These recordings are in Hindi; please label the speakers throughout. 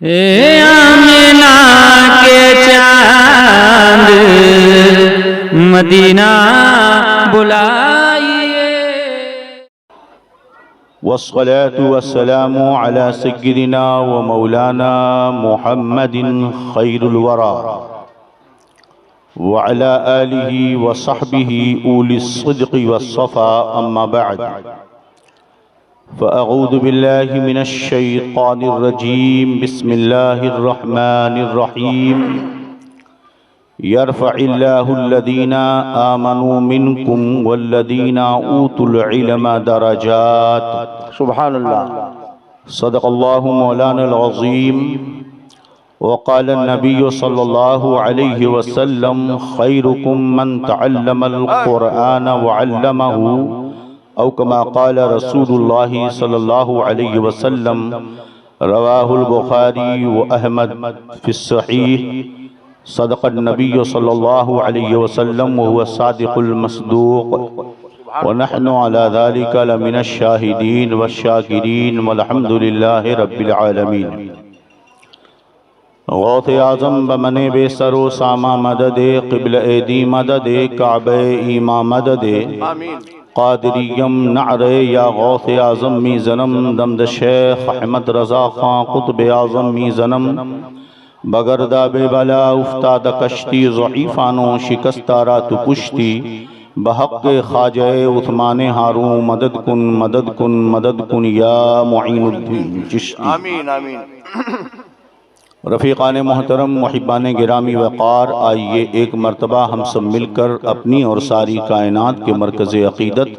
Speaker 1: ए आमिना के चांद मदीना बुलाइए।
Speaker 2: वस्सलातु वस्सलामु अला सय्यिदिना व मौलाना मुहम्मदिन खैरुल वरा व अला आलिहि व सहबिहि उलिस सिद्क़ि वस्सफ़ा अम्मा बअद। फ़अऊज़ु बिल्लाहि मिनश शैतानिर रजीम। बिस्मिल्लाहिर रहमानिर रहीम। यरफ़इल्लाहुल्लज़ीना आमनू मिनकुम वल्लज़ीना ऊतुल इल्म दरजात। सुब्हानल्लाह। सदक़ल्लाहु मौलानल अज़ीम। वक़ाल नबी सल्लल्लाहु अलैहि वसल्लम खैरुकुम मन तअल्लमल क़ुरआन व अल्लमहु औ कमा क़ाल रसूलुल्लाहि सल्लल्लाहु अलैहि वसल्लम। रवाहुल बुखारी व अहमद फ़िस्सहीह। सदक़न नबी सल्लल्लाहु अलैहि वसल्लम व हुवा सादिक़ुल मस्दूक़ व नहनु अला ज़ालिका लमिनश शाहिदीन वश्शाकिरीन वल्हम्दुलिल्लाहि रब्बिल आलमीन। गौसे आज़म बमने बेसरो सामा मददे क़िबल एदी मददे काबे ईमा मददे क़ादिरियम नअरे या गौसे आज़म मी ज़नम दमद शेख अहमद रज़ा ख़ां क़ुत्ब आज़म मी ज़नम बगरदा बेबला उफ्ताद कश्ती ज़ईफ़ानो शिकस्तारा तु पुश्ती बहक़्क़े ख़ाजे उस्मान हारून मदद कुन या मुईनुद्दीन चिश्ती। आमीन आमीन। रफ़ीक़ान मोहतरम मुहिब्बान गिरामी वक़ार, आइए एक मरतबा हम सब मिलकर अपनी और सारी कायनात के मरकज़ अक़ीदत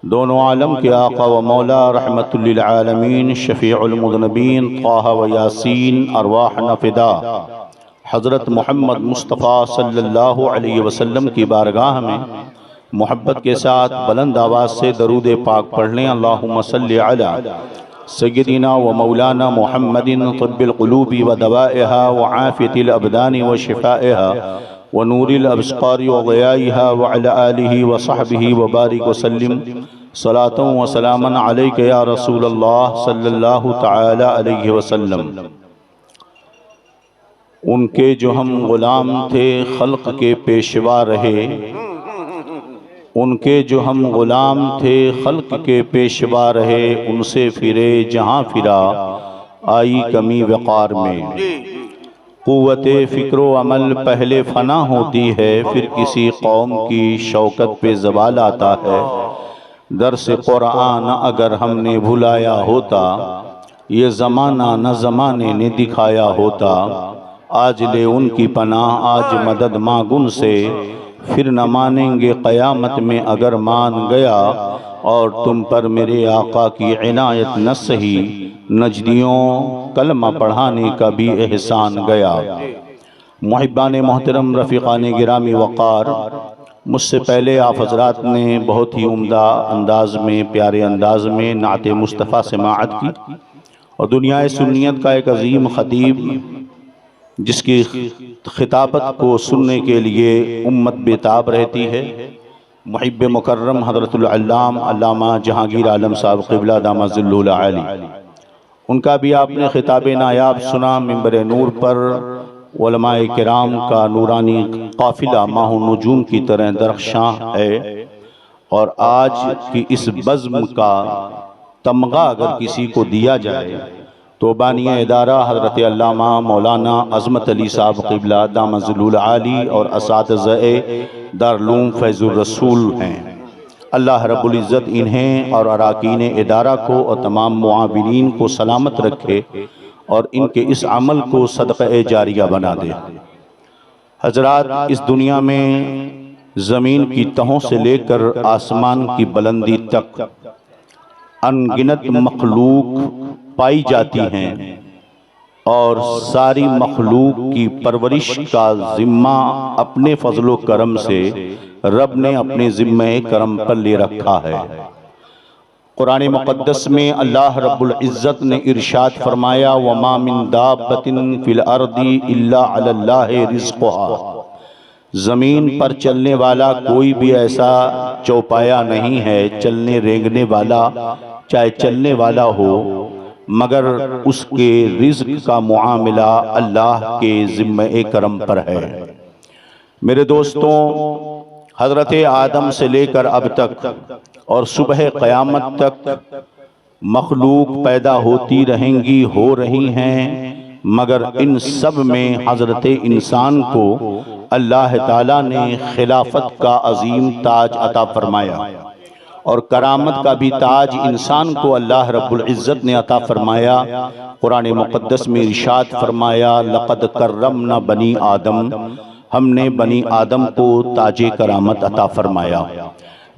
Speaker 2: दोनों आलम के आका व मौला रहमतुल लिल आलमीन शफ़ीउल मुज़नबीन ताहा व यासीन अरवाह नफ़िदा हज़रत मोहम्मद मुस्तफ़ा सल्लल्लाहु अलैहि वसल्लम की बारगाह में मोहब्बत के साथ बुलंद आवाज़ से दरूद पाक पढ़ लें। अल्लाहुम्मा सल्लि अला सय्यदिना व मौलाना मुहम्मदिन तिब्बिल क़ुलूबि व दवाइहा व आफ़ियतिल अबदानि व शिफ़ाइहा व नूरिल अब्सारि व ज़ियाइहा व अला आलिहि व सहबिहि व बारिक व सल्लिम सलातन व सलामन अलैका या रसूलल्लाह सल्लल्लाहु तआला अलैहि वसल्लम। उनके जो हम ग़ुलाम थे खल्क़ के पेशवा रहे, उनके जो हम ग़ुलाम थे खल्क़ के पेशवा रहे, उनसे फिरे जहाँ फिरा आई कमी वक़ार में। क़ुव्वते फ़िक्रो अमल पहले फ़ना होती है, फिर किसी कौम की शौकत पे ज़वाल आता है। दर्स क़ुरआन अगर हमने भुलाया होता, ये ज़माना न ज़माने ने दिखाया होता। आज ले उनकी पनाह आज मदद मांगुन से, फिर न मानेंगे क़यामत में अगर मान गया। और तुम पर मेरे आका की इनायत न सही, नजदियों कलमा पढ़ाने का भी एहसान गया। मुहिब्बान मोहतरम रफ़ीक़ान गिरामी वक़ार, मुझसे पहले आप हज़रात ने बहुत ही उम्दा अंदाज़ में, प्यारे अंदाज़ में नात मुस्तफ़ा समाअत की और दुनिया सुन्नियत का एक अज़ीम ख़तीब जिसकी खिताबत को सुनने के लिए उम्मत बेताब रहती है, मुहिब मुकर्रम हज़रतुल अल्लाम अल्लामा जहांगीर आलम साहब क़िबला दामा ज़िल्लुल आली, उनका भी आपने खिताब नायाब सुना। मिंबर नूर पर उलमाए किराम का नूरानी काफ़िला माह नजूम की तरह दरख्शां है। और आज की इस बज़्म का तमगा अगर किसी को दिया जाए तो बानिया इदारा हज़रत अल्लामा मौलाना अज़मत अली साहब क़िबला दामा ज़िल्लुल आली और असातिज़ाए दारुल फैज़ुर रसूल हैं। अल्लाह रब्बुल इज़्ज़त इन्हें और अराकीन इदारा को और तमाम मुआविनीन को सलामत रखे और इनके इस अमल को सदक़े जारिया बना दे। हज़रात, इस दुनिया में ज़मीन की तहों से लेकर आसमान की बुलंदी तक अनगिनत मखलूक पाई जाती हैं और सारी मखलूक की परवरिश का ज़िम्मा अपने फ़ज़्ल करम से रब ने अपने ज़िम्मे करम पर ले रखा है। कुरान मुक़द्दस में अल्लाह रब्बुल इज़्ज़त ने इरशाद फरमाया, वमा मिन दाब्बतिन फिल अर्दी इल्ला अलल्लाहि रिज़्क़ुहा। ज़मीन पर चलने वाला कोई भी ऐसा चौपाया नहीं है, चलने रेंगने वाला चाहे चलने वाला हो, मगर उसके रिज़्क़ का मुआमला अल्लाह के ज़िम्मे करम पर है। मेरे दोस्तों, हज़रत आदम से लेकर अब तक और सुबह क़यामत तक मखलूक पैदा होती रहेंगी, हो रही हैं, मगर इन सब में हज़रत इंसान को अल्लाह ताला ने खिलाफत का अजीम ताज अता फरमाया और करामत का भी ताज इंसान को अल्लाह रब्बुल इज़्ज़त ने अता फरमाया। कुरान मुक़द्दस में इरशाद फरमाया, लक़द कर्रमना बनी आदम, हमने बनी आदम को ताजे करामत अता फरमाया।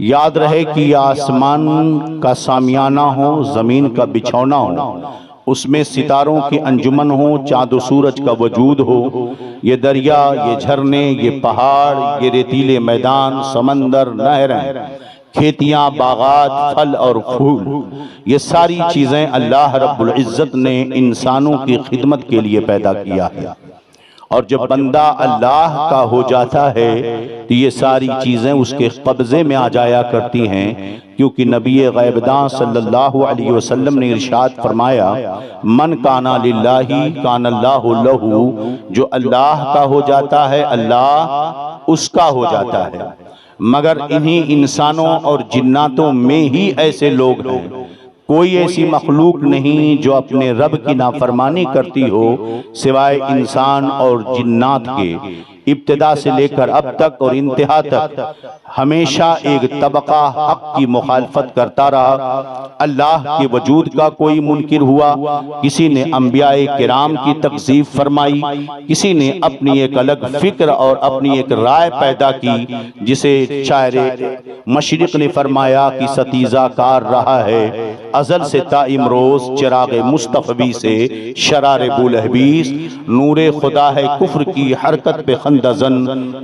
Speaker 2: याद रहे कि आसमान का सामियाना हो, ज़मीन का बिछौना हो, उसमें सितारों की अंजुमन हो, चाँद सूरज का वजूद हो, ये दरिया, ये झरने, ये पहाड़, ये रेतीले मैदान, समंदर, नहरें, खेतियाँ, बागात, फल और फूल, ये सारी चीज़ें अल्लाह रब्बुल इज़्ज़त ने इंसानों की खिदमत के लिए पैदा किया है। और जब बंदा अल्लाह का हो जाता है तो ये सारी चीज़ें उसके कब्ज़े में आ जाया करती हैं, क्योंकि नबी गैबदां सल्लल्लाहु अलैहि वसल्लम ने इरशाद फरमाया, मन काना लिल्लाही कानल्लाहु लहू, जो अल्लाह का हो जाता है अल्लाह उसका हो जाता है। मगर इन्हीं इंसानों और जिन्नातों में ही ऐसे लोग हैं, कोई ऐसी मखलूक नहीं जो अपने रब की नाफरमानी करती हो सिवाय इंसान और जिन्नात के। इब्तिदा से लेकर अब तक और इंतहा तक हमेशा एक तबका हक की मुखालफत करता रहा। अल्लाह के वजूद का कोई मुनकिर हुआ, किसी ने अंबियाए किराम की तकज़ीब फरमाई, किसी ने अपनी एक अलग फिक्र और अपनी एक राय पैदा की, जिसे शायर मशरिक़ ने फरमाया कि सतीज़ा कार रहा है अज़ल से ता इमरोज़, चिराग़ मुस्तफ़वी से शरार बुलहबीस, नूरे खुदा है कुफ्र की हरकत पे खंदज़न,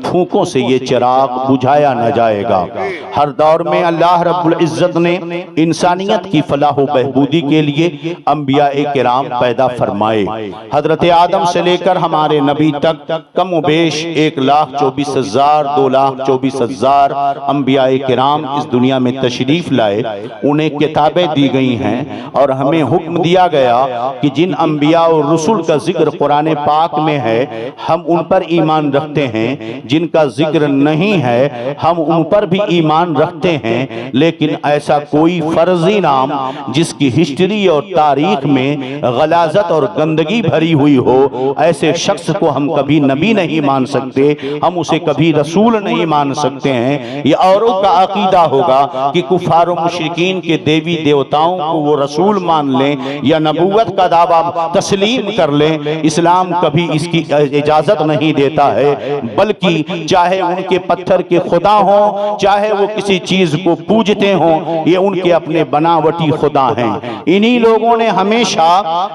Speaker 2: फूकों से ये चिराग बुझाया न जाएगा। हर दौर में अल्लाह रब्बुल इज़्ज़त ने इंसानियत की फलाह व बहबूदी के लिए अंबियाए किराम पैदा फरमाए। हज़रत आदम से लेकर हमारे नबी तक कम बेश 1,24,000 2,24,000 अंबियाए किराम इस दुनिया में तशरीफ़ लाए। उन्हें किताबें दी गई हैं और हमें हुक्म दिया गया कि जिन अंबिया और रसूल का जिक्र कुरान पाक में है हम उन पर ईमान रखते हैं, जिनका जिक्र नहीं है हम उन पर भी ईमान रखते हैं। लेकिन ऐसा कोई फर्जी नाम जिसकी हिस्ट्री और तारीख में गलाजत और गंदगी भरी हुई हो, ऐसे शख्स को हम कभी नबी नहीं मान सकते, हम उसे कभी रसूल नहीं मान सकते हैं। ये औरों का अकीदा होगा कि कुफार और मुशरिकीन के देवी देवताओं को वो रसूल मान लें या नबूवत का दावा तस्लीम कर लें। इस्लाम कभी इसकी इजाजत नहीं देता है, बल्कि चाहे उनके पत्थर के खुदा हों, चाहे वो किसी चीज को पूजते हों, ये उनके अपने बनावटी खुदा हैं। इन्हीं लोगों ने हमेशा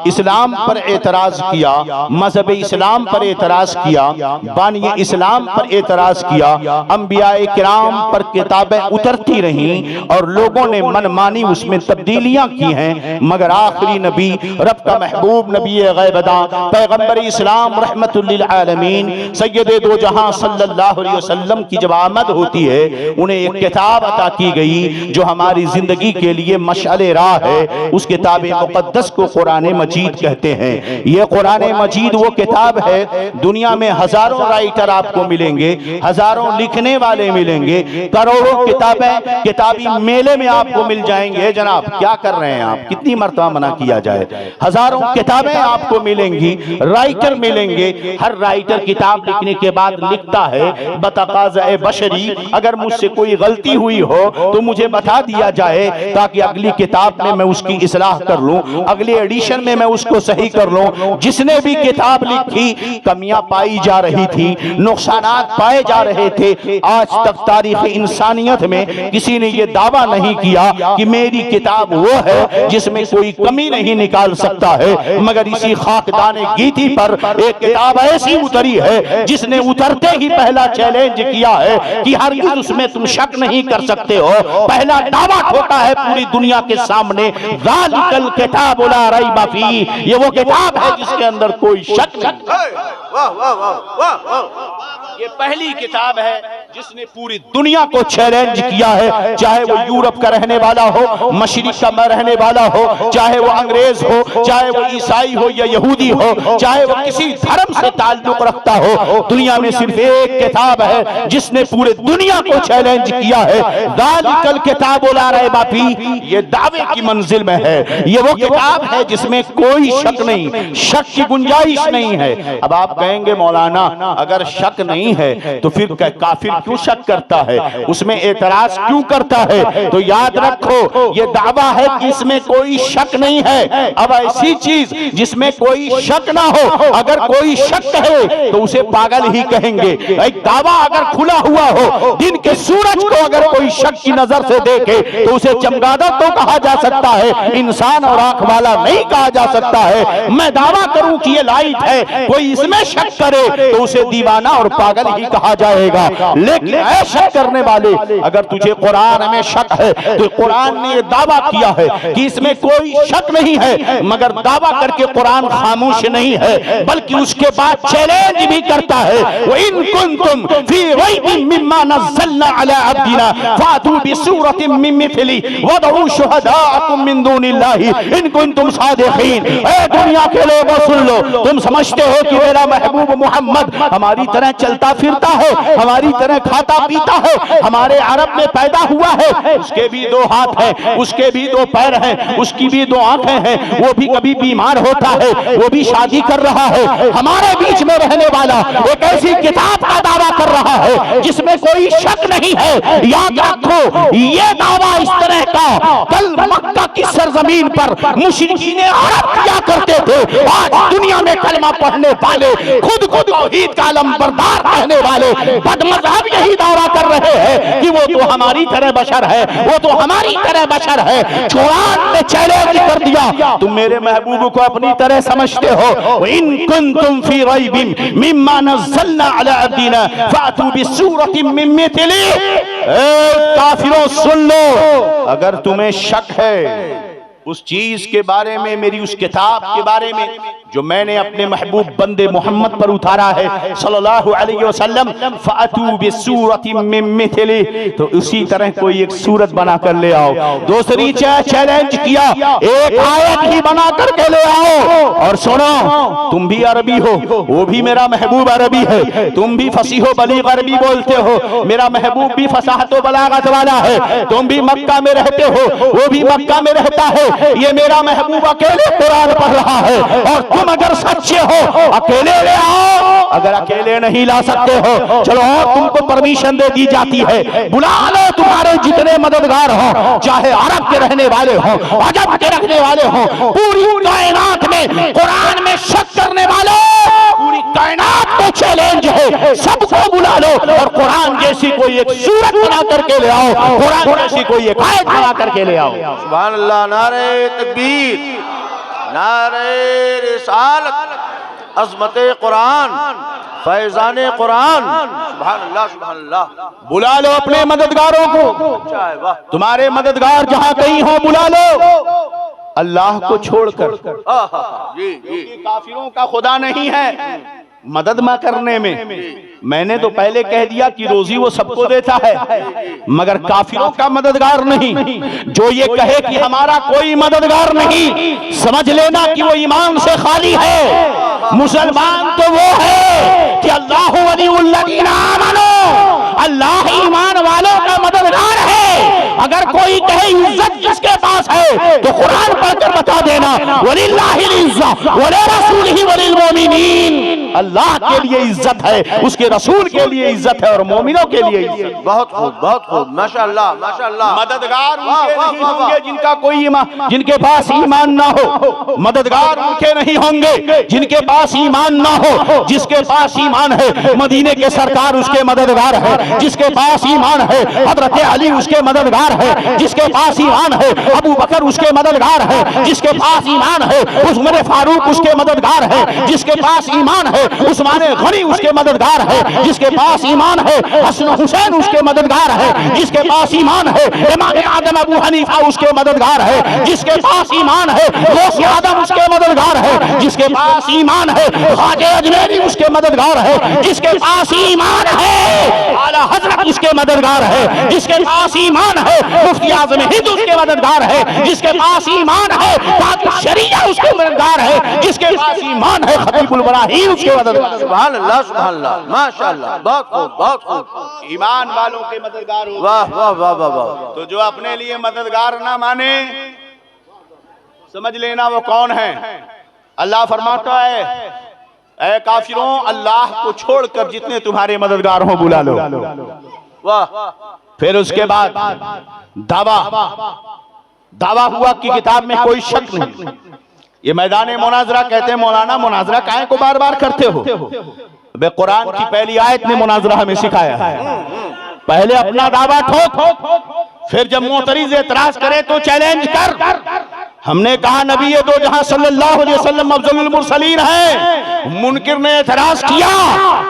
Speaker 2: इस्लाम पर एतराज किया, मजहब इस्लाम पर एतराज किया, बानी इस्लाम पर एतराज किया, अंबियाए किराम पर किताबें उतरती रहीं और लोगों ने मनमानी उसमें तब्दीलियां की हैं। मगर आखिरी नबी, रब का महबूब नबी गैबदा पैगंबर इस्लाम रहमतुल लिल आलमीन सैयदे दो जहां सल्लल्लाहु अलैहि वसल्लम की जब आमद होती है, उन्हें एक किताब अता की गई जो हमारी जिंदगी के लिए मशअले राह है। उस किताब मुकद्दस को कुरान मजीद कहते हैं। ये कुरान मजीद वो किताब है, दुनिया में हजारों राइटर आपको मिलेंगे, हजारों लिखने वाले मिलेंगे, करोड़ों किताबें किताबी मेले में आपको मिल जाएंगे। जनाब क्या कर रहे हैं आप, कितनी मर्तबा मना किया जाए। हजारों किताबें आपको मिलेंगी, राइटर मिलेंगे। हर राइटर किताब लिखने के बाद लिखता है बतकाज़े बशरी, अगर मुझसे कोई गलती हुई हो तो मुझे बता दिया जाए ताकि अगली किताब में मैं उसकी इस्लाह कर लूं, अगले एडिशन में मैं उसको सही कर लूं। जिसने भी किताब लिखी कमियां पाई जा रही थी, नुकसानात पाए जा रहे थे। आज तक तारीख इंसानियत में किसी ने यह दावा नहीं किया कि मेरी किताब वो है जिसमें कोई कमी नहीं निकाल सकता है। मगर इसी खाकदाने गीती पर एक किताब ऐसी उतरी है जिसने उतरते ही पहला चैलेंज किया है कि हर उसमें तुम शक नहीं कर सकते हो। पहला दावा ठोका है पूरी दुनिया के सामने, ज़ालिकल किताब ला रैब फीह, ये वो किताब है जिसके अंदर कोई शक नहीं।
Speaker 3: वाह वाह वाह वाह वाह, ये पहली किताब है
Speaker 2: जिसने पूरी दुनिया को चैलेंज किया है, चाहे वो यूरोप का रहने वाला हो, मशरिक का रहने वाला हो, चाहे वो अंग्रेज हो, चाहे वो ईसाई हो या यहूदी हो, चाहे वो किसी धर्म से ताल्लुक रखता हो, दुनिया में सिर्फ एक किताब है जिसने पूरे दुनिया को चैलेंज किया है। दालिकल किताबुल ला रैब फीह, ये दावे की मंजिल में है। ये वो किताब है जिसमें कोई शक नहीं, शक की गुंजाइश नहीं है। अब आप कहेंगे मौलाना अगर शक नहीं है तो फिर काफिर क्यों शक करता है, उसमें एतराज क्यों करता है? तो याद रखो ये दावा है कि इसमें कोई शक नहीं है। अब ऐसी चीज जिसमें कोई शक ना हो, अगर कोई शक है तो उसे पागल ही कहेंगे। एक दावा अगर खुला हुआ हो, दिन के सूरज को अगर कोई शक की नजर से देखे तो उसे चमगादड़ तो कहा जा सकता है, इंसान और आंख वाला नहीं कहा जा सकता है। मैं दावा करूं कि ये लाइट है, कोई इसमें शक करे तो उसे दीवाना और पागल ही कहा जाएगा। लेकिन ऐ शक करने वाले, अगर तुझे कुरान में शक है तो कुरान ने ये दावा किया है कि इसमें कोई शक नहीं है, मगर दावा करके कुरान खामोश नहीं है, बल्कि उसके बाद चैलेंज भी करता है। व इन कुंतुम फी रैबिन मिम्मा नज़्ज़लना अला अब्दिना फातू बिसूरतिन मिन मिथली वदऊ शुहदाअकुम मिन दूनिल्लाहि इन कुंतुम सादिकीन। ए दुनिया के लोगों सुन लो, तुम समझते हो कि मेरा महबूब मोहम्मद हमारी तरह चलता फिरता है, हमारी तरह खाता पीता है, हमारे अरब में पैदा हुआ है, उसके भी दो हाथ हैं, उसके भी दो पैर हैं, उसकी भी दो आंखें हैं, वो भी कभी बीमार होता है, वो भी शादी कर रहा है, हमारे बीच में रहने वाला एक ऐसी किताब का दावा कर रहा है जिसमें कोई शक नहीं है। याद रखो ये दावा इस तरह का कल मक्का की सरजमीन पर मुशरिकीन अरब किया करते थे। आज दुनिया में कलमा पढ़ने वाले, खुद तौहीद का अलमबरदार रहने वाले बदमज़हब यही दावा कर रहे हैं कि वो तो हमारी तरह बशर है, वो तो हमारी तरह बशर है। कुरान ने चैलेंज कर दिया, तुम मेरे महबूब को अपनी तरह समझते हो। इन कुंतुम फी रैबिन मिम्मा नज़्ज़लना अला अब्दिना फातू बिसूरतिन मिन मिथली। काफिरों सुन लो, अगर तुम्हें शक है उस चीज के बारे में, मेरी उस किताब के बारे में जो मैंने अपने महबूब बंदे मोहम्मद पर उतारा है सल्लल्लाहु अलैहि वसल्लम, फातू बिसूरतिन मिन मिथली, तो उसी तरह कोई एक सूरत बना कर ले आओ। दूसरी चैलेंज किया, एक आयत ही बना करके ले आओ। और सुनो, तुम भी अरबी हो, वो भी मेरा महबूब अरबी है, तुम भी फसीहो बलीग अरबी बोलते हो, मेरा महबूब भी फसाहत व बलागत वाला है, तुम भी मक्का में रहते हो, वो भी मक्का में रहता है, ये मेरा महबूब अकेले कुरान पढ़ रहा है, और तुम अगर सच्चे हो अकेले ले आओ। अगर अकेले नहीं ला सकते हो, चलो और तुमको परमिशन दे दी जाती है, बुला लो तुम्हारे जितने मददगार हो, चाहे अरब के रहने वाले हो, अजब के रहने वाले हो, पूरी कायनात में कुरान में शक करने वाले, पूरी कायनात में चैलेंज है, सबको बुला लो और कुरान जैसी कोई एक सूरत बना करके ले आओ, कुरान जैसी कोई एक आयत बना करके ले आओ।
Speaker 3: सुभान अल्लाह, नारे तकबीर, नारे रिसालत, अज़मते कुरान, फैज़ाने कुरान। सुभान अल्लाह, सुभान अल्लाह।
Speaker 2: बुला लो अपने मददगारों को, तुम्हारे मददगार जहां कहीं हो बुला लो, अल्लाह को छोड़कर।
Speaker 3: जी जी,
Speaker 2: काफिरों का खुदा नहीं है मदद न करने में। मैंने तो पहले कह दिया कि रोजी वो सबको देता है, मगर काफिरों का मददगार नहीं। जो ये कहे कि हमारा कोई मददगार नहीं, समझ लेना कि वो ईमान से खाली है। मुसलमान तो वो है कि अल्लाह वलियुल्लज़ीना आमनू, अल्लाह ईमान वालों का मददगार है। अगर कोई कहे इज्जत जिसके पास है तो कुरान पढ़कर बता देना, वलिल्लाहिल इज्जत वलिरसूलिही वलिलमुमिनीन। अल्लाह के लिए इज्जत है, उसके रसूल के लिए इज्जत है और मोमिनों के लिए इज्जत।
Speaker 3: बहुत खूब, बहुत खूब, माशाअल्लाह, माशाअल्लाह।
Speaker 2: मददगार उनके नहीं होंगे जिनका कोई ईमान, जिनके पास ईमान ना हो। मददगार उनके नहीं होंगे जिनके पास ईमान ना हो। जिसके पास ईमान है मदीने के सरकार उसके मददगार है, जिसके पास ईमान है हजरत अली उसके मददगार है, जिसके पास ईमान है अबू बकर उसके मददगार है, जिसके पास ईमान है उस्मान फारूक उसके मददगार है, जिसके पास ईमान है उस्मान गनी उसके मददगार है, जिसके पास ईमान है हसन हुसैन उसके मददगार है, जिसके पास ईमान है इमाम आदम अबू हनीफा उसके मददगार है, जिसके पास ईमान है गौस आदम उसके मददगार है, जिसके पास ईमान है ख्वाजा अजमेरी उसके मददगार है, जिसके पास ईमान है आला हजरत उसके मददगार है, जिसके पास ईमान है मुफ्ती आजम हिंद उसके मददगार है, जिसके पास ईमान है कादिर शरीया उसके मददगार है, जिसके पास ईमान है खतीबुल बराहीन उसके मददगार।
Speaker 3: सुभान अल्लाह, सुभान अल्लाह, माशाअल्लाह, बहुत खूब, बहुत खूब।
Speaker 2: ईमान वालों के मददगार हो।
Speaker 3: वाह वाह वाह वाह वाह।
Speaker 2: तो जो अपने लिए मददगार ना माने समझ लेना वो कौन है। अल्लाह फरमाता है ऐ काफिरों अल्लाह को छोड़कर जितने तुम्हारे मददगार हो बुला लो।
Speaker 3: वाह।
Speaker 2: फिर उसके बाद दावा हुआ कि किताब में कोई शक नहीं। ये मैदान मुनाजरा कहते हैं मौलाना मुनाजरा काहे को बार बार करते हो? बे कुरान की पहली आयत ने मुनाजरा हमें सिखाया है। पहले अपना दावा ठोक, फिर जब मोतरीज एतराज करे तो चैलेंज कर। हमने कहा नबी ये दो जहां सल्लल्लाहु अलैहि वसल्लम अफजलुल मुरसलीन है, मुनकिर ने एतराज किया,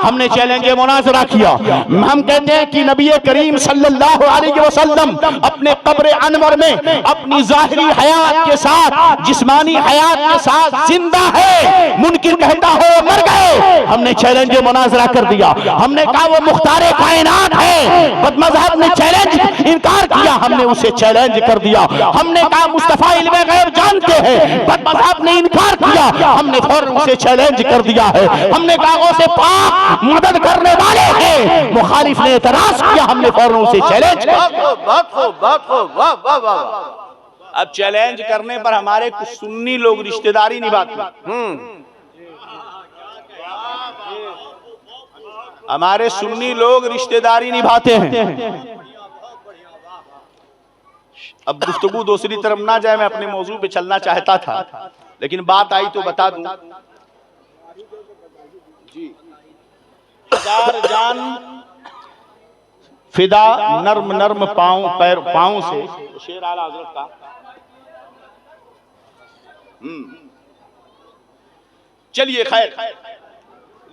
Speaker 2: हमने चैलेंज मुनाजरा किया। हम कहते हैं कि नबी करीम सल्लल्लाहु अलैहि वसल्लम अपने कब्र अनवर में अपनी जाहिरी हयात के साथ जिस्मानी हयात के साथ जिंदा है। मुनकिर कहता हो मर गए, हमने चैलेंज मुनाजरा कर दिया। हमने कहा वो मुख्तारे कायनात है, बदमज़हब ने चैलेंज इनकार किया, हमने उसे चैलेंज कर दिया। हमने कहा मुस्तफा इल्मे गैब जानते हैं, बदमज़हब ने इनकार किया, हमने फौरन उसे चैलेंज कर दिया है। हमने कहा उसे पाक मदद करने वाले हैं, मुखालिफ ने एतराज किया, हमने फौरन उसे चैलेंज किया।
Speaker 3: बहुत खूब, बहुत खूब, वाह वाह वाह।
Speaker 2: अब चैलेंज करने पर हमारे कुछ सुन्नी लोग रिश्तेदारी निभाते, हमारे सुन्नी लोग रिश्तेदारी निभाते हैं। अब गुफ्तगू दूसरी तरफ ना जाए, मैं अपने मौजू पे चलना चाहता था लेकिन बात आई तो बता दूं। हजार जान फिदा नर्म नर्म पाँव से, शेर आला हजरत का। चलिए खैर,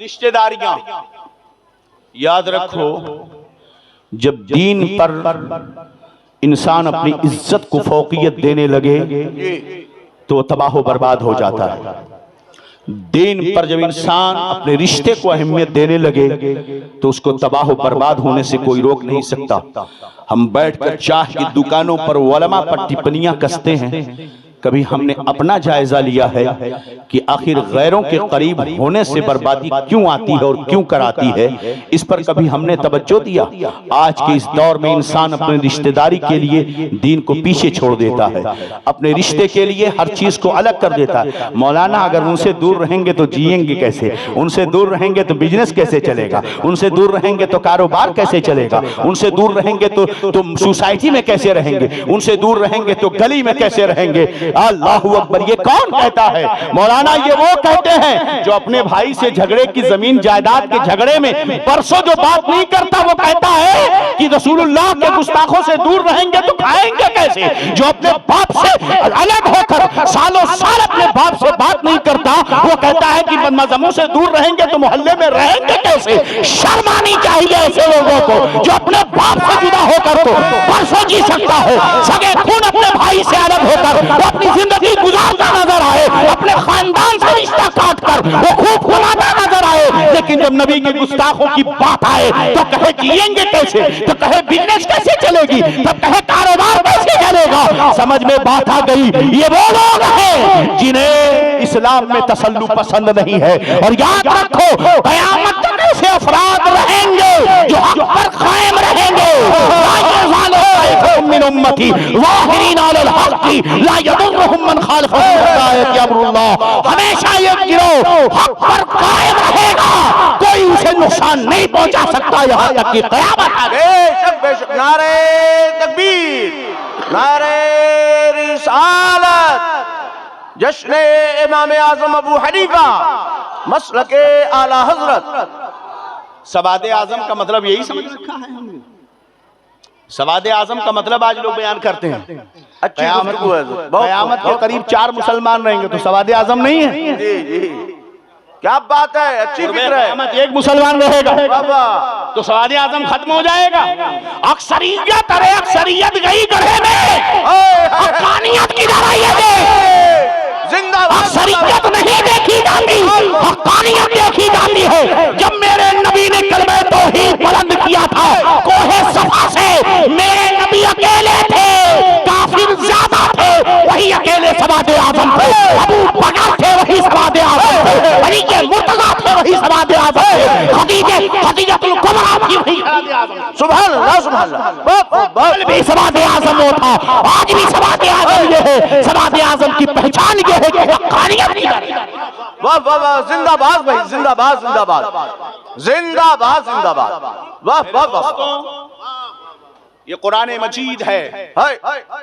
Speaker 2: रिश्तेदारियां याद रखो, जब दीन पर इंसान अपनी इज्जत को फौकियत देने लगे तो तबाह बर्बाद हो जाता है। दीन पर जब इंसान अपने रिश्ते को अहमियत देने लगे तो उसको तबाह बर्बाद होने से कोई रोक नहीं सकता। हम बैठकर चाह की दुकानों पर उलमा पर टिप्पणियां कसते हैं, कभी हमने अपना जायजा लिया है कि आखिर गैरों के करीब होने से बर्बादी क्यों आती है और क्यों कराती है? इस पर कभी हमने तवज्जो दिया? आज के इस दौर में इंसान अपने रिश्तेदारी के लिए दीन को पीछे छोड़ देता है, अपने रिश्ते के लिए हर चीज को अलग कर देता है। मौलाना अगर उनसे दूर रहेंगे तो जिएंगे कैसे? उनसे दूर रहेंगे तो बिजनेस कैसे चलेगा? उनसे दूर रहेंगे तो कारोबार कैसे चलेगा? उनसे दूर रहेंगे तो सोसाइटी में कैसे रहेंगे? उनसे दूर रहेंगे तो गली में कैसे रहेंगे? अल्लाहु अकबर। ये कौन कहता है? मौलाना ये वो कहते हैं जो अपने भाई से झगड़े की जमीन जायदाद के झगड़े में परसों जो बात नहीं करता, वो कहता है कि रसूलुल्लाह के गुस्ताखों से दूर रहेंगे तो खाएंगे कैसे? जो अपने बाप से अलग होकर सालों साल अपने बाप से बात नहीं करता, वो कहता है कि बदमज़हबों से दूर रहेंगे तो मोहल्ले में रहेंगे कैसे? शर्म आनी चाहिए ऐसे लोगों को जो अपने बाप से जुदा होकर तो परसों जी सकता है, सगे खून अपने भाई से अलग होकर अपनी जिंदगी गुजारता नजर आए, अपने खानदान से रिश्ता काट कर वो खूब कमाता नजर आए, लेकिन जब नबी के गुस्ताखों की बात आए तो कहे जिएंगे कैसे, तो कहे बिजनेस कैसे चलेगी, तब कहे कारोबार कैसे चलेगा। समझ में बात आ गई। ये वो लोग हैं जिन्हें इस्लाम में तसल्लु पसंद नहीं है। और याद रखो कयामत तक ऐसे अफराद रहेंगे जो हक पर कायम रहेंगे। हमेशा ये गिरोह हक पर कायम रहेगा, कोई उसे नुकसान नहीं पहुंचा सकता यहाँ तक कि क़यामत आ गई।
Speaker 3: बेशक नारे तकबीर, नारे रिसालत, जश्न इमाम आज़म अबू हनीफा, मसलके आला हजरत।
Speaker 2: सवादे आजम का मतलब यही समझ रखा है हमने। सवादे आजम का मतलब आज लोग बयान करते हैं।
Speaker 3: कयामत
Speaker 2: के करीब 4 मुसलमान रहेंगे तो सवादे आजम नहीं है।
Speaker 3: जी जी, क्या बात है, अच्छी फिक्र है।
Speaker 4: एक मुसलमान रहेगा
Speaker 3: बाबा
Speaker 4: तो सवाद आजम खत्म हो जाएगा। अक्सरियत, अरे अक्सरियत गई गढ़े में, हक्कानियत की लड़ाई है।
Speaker 3: जिंदाबाद।
Speaker 4: अक्सरियत नहीं देखी जाती, हक्कानियत देखी जाती है। जब मेरे नबी ने कलमे तौहीद बुलंद किया था कोहे सफा से, मेरे नबी अकेले थे, काफिर ज्यादा थे, वही अकेले सवाद आजम थे। अबू बकर थे, वही सवाद आजम थे। वली के मुर्तजा थे, वही सवाद आजम थे। खदीजतुल कुबरा थी, वही सवाद आजम।
Speaker 3: सुभान अल्लाह, सुभान अल्लाह।
Speaker 4: कल भी सवाद आजम वो था, आज भी सवाद आजम ये है। सवाद आजम की पहचान ये है कि हक्कानियत की लड़ाई।
Speaker 3: वाह वाह वाह, जिंदाबाद भाई, जिंदाबाद जिंदाबाद जिंदाबाद जिंदाबाद। वाह वाह वाह।
Speaker 4: ये कुरान मजीद है,
Speaker 3: हाय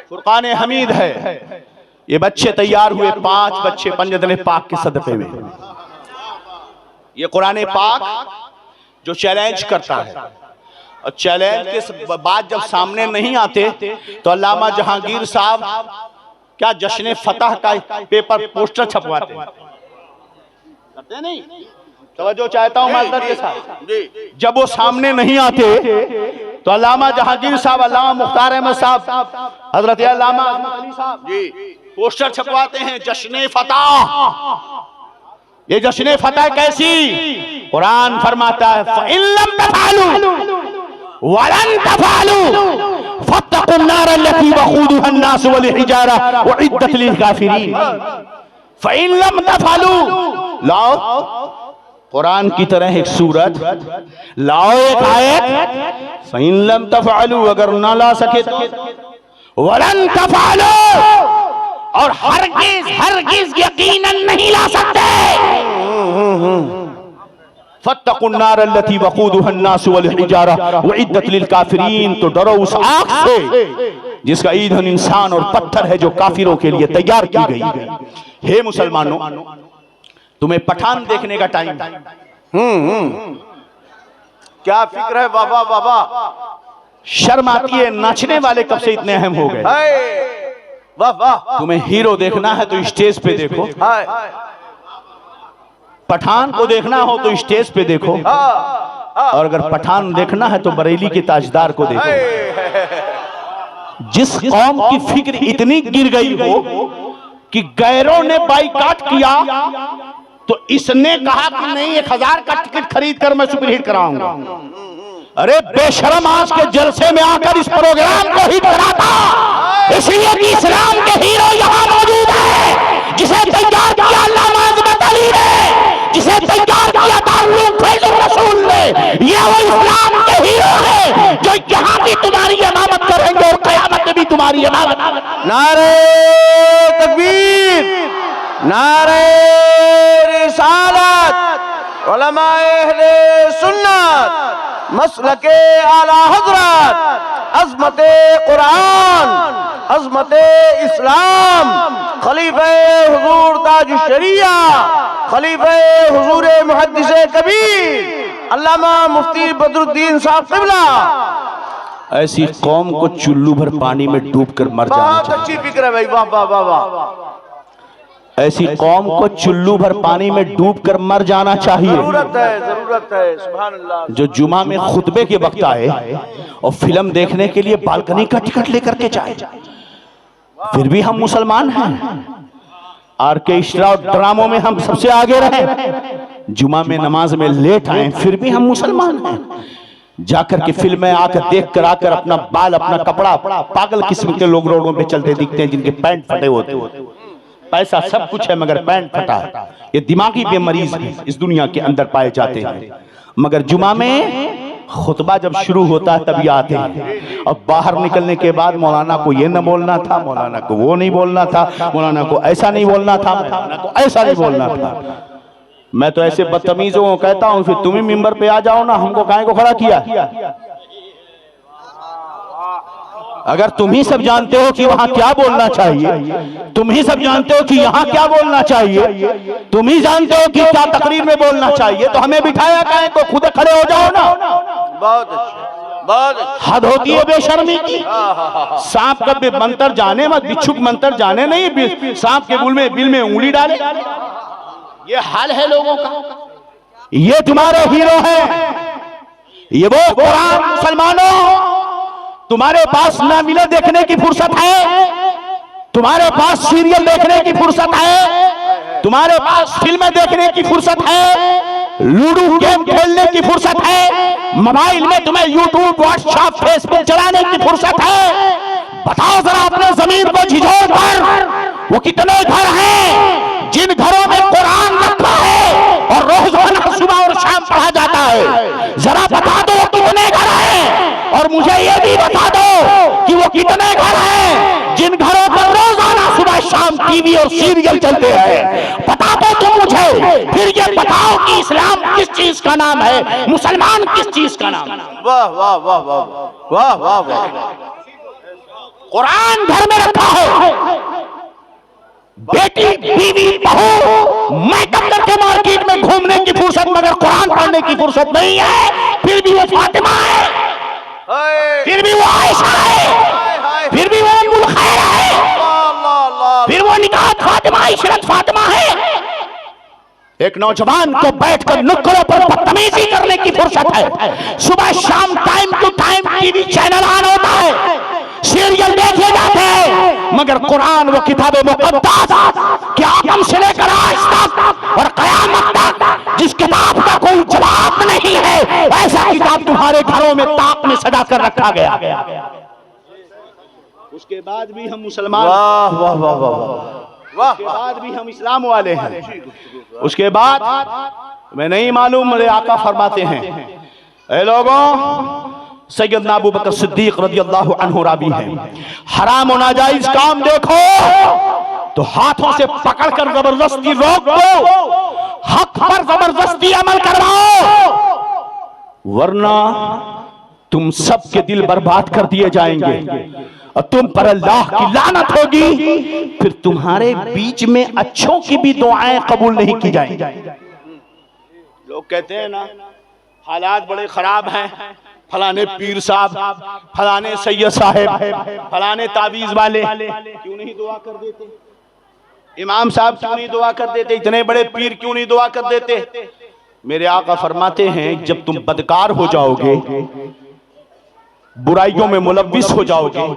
Speaker 4: फुरकान हमीद है। ये बच्चे तैयार हुए, 5 बच्चे पंजदने पाक के सदक़े में। ये कुरान पाक जो चैलेंज करता है, और चैलेंज के बाद जब सामने नहीं आते तो अल्लामा जहांगीर साहब क्या जश्न फतह का पेपर पोस्टर छपवाते करते नहीं। तवज्जो चाहता हूं माजरत के साथ। जब वो सामने नहीं आते तो अल्लामा जहांगीर साहब, अल्लामा मुख्तार अहमद साहब, हजरत अल्लामा अहमद अली साहब जी पोस्टर छपवाते हैं जश्न फतह। ये जश्न फतह कैसी? कुरान फरमाता है फ़इल्लम तफ़अलू वलन तफ़अलू फत्तकुन नार अल्लती वक़ूदुहा अन्नास वल हिजारा उइद्दत लिल काफिरीन। फ़इल्लम तफ़अलू, लाओ कुरान की तरह एक सूरत लाओ, एक आयत। फ़इल्लम तफ़अलू, अगर ना ला सके तो वलन तफ़अलू, और हरगिज़ यकीनन नहीं ला सकते। फत्तकुन नार अल्लती वक़ूदुहा अन्नास वल हिजारा उइद्दत लिल काफिरीन, तो डरो उस आग से जिसका ईंधन इंसान और पत्थर है, जो काफिरों के लिए तैयार की गई है। हे मुसलमानों, तुम्हें पठान देखने का टाइम।
Speaker 3: क्या फिक्र है बाबा बाबा।
Speaker 4: शर्म आती है, नाचने वाले कब से इतने अहम हो गए।
Speaker 3: वाह वाह।
Speaker 4: तुम्हें हीरो देखना है तो स्टेज पे देखो,
Speaker 3: हाय
Speaker 4: पठान को देखना हो तो स्टेज पे देखो, और अगर पठान देखना है तो बरेली के ताजदार को देखो। जिस कौम की फिक्र इतनी गिर गई हो कि गैरों ने बाइकाट किया तो इसने कहा कि नहीं, 1000 का टिकट खरीद कर मैं सुपरहिट कराऊंगा। अरे बेशरम, आज के जलसे में आकर इस प्रोग्राम को हिट कराता, इसलिए कि इस्लाम के हीरो यहाँ मौजूद है। जिसे तैयार किया अल्लामा अज़मत अली ने, जिसे तैयार किया दारुल फैज़ुर रसूल ने, ये वो इस्लाम के हीरो है जो यहाँ भी तुम्हारी इमामत करेंगे और क़यामत में भी तुम्हारी इमामत।
Speaker 3: नारे तकबीर, नारे रिसालत, उलमाए अहले सुन्नत, मसलके आला हज़रत, अज़मते कुरान, अज़मते इस्लाम, खलीफे हुजूर ताज शरिया, खलीफे हुजूर मुहद्दिसे कबीर अल्लामा मुफ्ती बदरुद्दीन साहब क़िबला।
Speaker 4: ऐसी कौम को चुल्लू भर पानी में डूबकर मर जाना
Speaker 3: बहुत
Speaker 4: चाहिए।
Speaker 3: अच्छी फिक्र है भाई, वाह वाह वाह वाह।
Speaker 4: ऐसी कौम को चुल्लू भर पानी में डूबकर मर जाना चाहिए।
Speaker 3: जरूरत है सुभान अल्लाह।
Speaker 4: जो जुमा में खुतबे के वक्त आए और फिल्म देखने के लिए बालकनी का टिकट लेकर के जाए, फिर भी हम मुसलमान हैं। ऑर्केस्ट्रा और ड्रामों में हम सबसे आगे रहे, जुमा में नमाज में लेट आए, फिर भी हम मुसलमान हैं। जाकर के फिल्में आकर देख कर आकर अपना बाल, अपना कपड़ा, पागल किस्म के लोग रोडों पे चलते दिखते हैं जिनके पैंट फटे होते। पैसा सब कुछ है मगर पैंट फटा है। ये दिमागी बेमरीज इस दुनिया के अंदर पाए जाते हैं। मगर जुमा में खुतबा जब शुरू होता है तभी आते हैं, और बाहर निकलने के बाद मौलाना को ये न बोलना था, मौलाना को वो नहीं बोलना था, मौलाना को ऐसा नहीं बोलना था, मौलाना को ऐसा नहीं बोलना था। मैं तो ऐसे बदतमीजों को कहता हूं, फिर तुम ही मिंबर पे आ जाओ ना, हमको काहे को खड़ा किया। अगर तुम ही सब जानते हो कि वहां क्या बोलना चाहिए, तुम ही सब जानते हो कि यहाँ क्या बोलना चाहिए, तुम ही जानते हो कि क्या तकरीर में बोलना चाहिए, तो हमें बिठाया काहे को, खुद खड़े हो जाओ ना।
Speaker 3: बहुत अच्छे, बहुत अच्छे।
Speaker 4: हद होती है बेशर्मी की। सांप का मंतर जाने मत, बिच्छू का मंतर जाने नहीं, सांप के बिल में उंगली डाले। ये हाल है लोगों का। ये तुम्हारे हीरो हैं, ये वो कुरान। मुसलमानों, तुम्हारे पास ना मिले देखने की फुर्सत है, तुम्हारे पास सीरियल देखने की फुर्सत है, तुम्हारे पास फिल्में देखने की फुर्सत है, लूडो गेम खेलने की फुर्सत है, मोबाइल में तुम्हें यूट्यूब, व्हाट्सएप, फेसबुक चलाने की फुर्सत है। बताओ जरा अपने जमीन को झिझोड़ कर वो कितने घर हैं जिन घरों में कुरान रखा है और रोजाना सुबह और शाम पढ़ा जाता है। जरा बता दो कितने घर हैं, और मुझे ये भी बता दो कि वो कितने घर हैं जिन घरों पर रोजाना सुबह शाम टीवी और सीरियल चलते हैं। बता दो तुम मुझे, फिर ये बताओ कि इस्लाम किस चीज का नाम है, मुसलमान किस चीज का नाम है।
Speaker 3: वाह वाह वाह वाह वाह वाह वाह।
Speaker 4: कुरान घर में रखा है, बेटी बीवी बहू मेकअप करके मार्केट में घूमने की फुर्सत मगर कुरान पढ़ने की फुर्सत नहीं है। फिर भी वो फातिमा है, फिर भी वो आयशा है, फिर भी वो उम्मुल खैर है, फिर वो निकाहत फातिमा, इशरत फातिमा है। एक नौजवान को बैठकर नुक्कड़ों पर बदतमीजी करने की फुर्सत है। सुबह शाम time to time TV channel on होता है, सीरियल देखे जाते हैं, मगर कुरान वो किताब मुक़द्दस कि आदम से लेकर आज तक और क़यामत तक जिस किताब का कोई जवाब नहीं है, ऐसा किताब तुम्हारे घरों में ताक में सजा कर रखा गया। उसके बाद भी हम मुसलमान,
Speaker 3: वाह वाह वाह वाह वाह,
Speaker 4: उसके बाद भी हम इस्लाम वाले हैं। उसके बाद मैं नहीं मालूम, मेरे आका फरमाते हैं, ऐ लोगों, सैयदना अबू बकर सिद्दीक रज़ियल्लाहु अन्हु रावी हैं, हराम और नाजायज काम देखो तो हाथों से पकड़कर जबरदस्ती रोक दो, हक पर जबरदस्ती अमल करवाओ, वरना तुम सबके दिल बर्बाद कर दिए जाएंगे और तुम पर अल्लाह की लानत होगी। फिर तुम्हारे बीच में अच्छों की भी दुआएं कबूल नहीं की जाएंगी। लोग कहते हैं ना, हालात बड़े खराब हैं, फलाने पीर साहब, फलाने सैयद साहब, फलाने तावीज वाले क्यों नहीं दुआ कर देते, इमाम साहब क्यों नहीं दुआ कर देते, इतने बड़े पीर क्यों नहीं दुआ कर देते। मेरे आका फरमाते हैं, जब तुम बदकार हो जाओगे, बुराइयों में मुलव्विस हो जाओगे,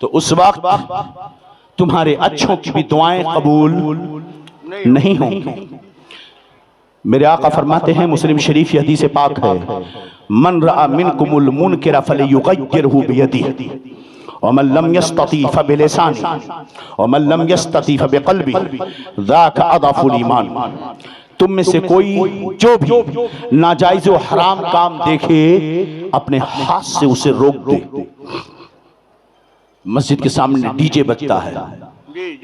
Speaker 4: तो उस वक्त तुम्हारे अच्छों की भी दुआएं कबूल नहीं होंगी। मेरे आका फरमाते हैं, मुस्लिम शरीफ की हदीस पाक है, मन रआ मिनकुमुल मुनकिर फलयुगय्यिरहु बियदिही व मन लम यस्तती फबिलिसानी व मन लम यस्तती फबिक़ल्बी ज़ाका अज़अफ़ुल ईमान। तुम में से कोई जो भी नाजायज और हराम काम देखे, अपने हाथ से उसे रोक दे। मस्जिद के सामने डीजे बजता है,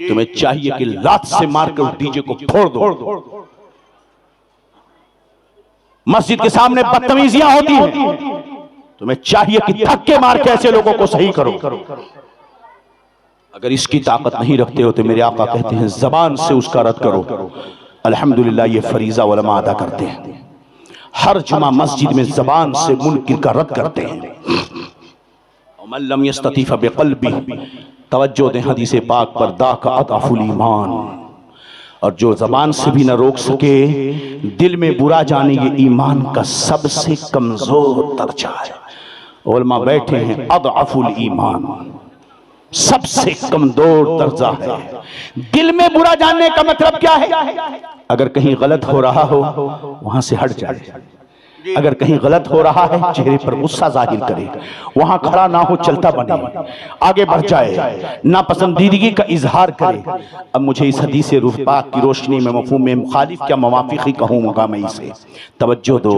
Speaker 4: तुम्हें चाहिए कि लात से मारकर डीजे को फोड़ दो। मस्जिद के सामने बदतमीजियां होती हैं, तुम्हें चाहिए कि धक्के मार के ऐसे लोगों को सही करो। अगर इसकी ताकत नहीं रखते हो तो मेरे आका कहते हैं, जबान से उसका रद्द करो। अल्हम्दुलिल्लाह ये फरीजा उलमा अदा करते हैं, हर जुमा मस्जिद में जबान से मुनकिर का रद्द करते हैं। मन लम यस्तती फबिक़ल्बी, तवज्जो दें हदीस पाक पर, ज़ाका अज़अफ़ुल ईमान। और जो जबान से भी न रोक सके, दिल में बुरा जाने, ये ईमान का सबसे कमजोर दर्जा है। उलमा बैठे हैं, अज़अफ़ुल ईमान सबसे कमजोर दर्जा है। दिल में बुरा जानने का मतलब क्या है? अगर कहीं गलत हो रहा हो वहां से हट जाए, अगर कहीं गलत हो रहा है चेहरे पर गुस्सा जाहिर करे, वहां खड़ा ना हो, चलता बने, आगे बढ़ जाए, नापसंदीदगी का इजहार करे। अब मुझे इस हदीस रूह पाक की रोशनी में मफ़हूम में मुखालिफ क्या मवाफ़िक़ी कहूँगा मैं इसे, तवज्जो दो।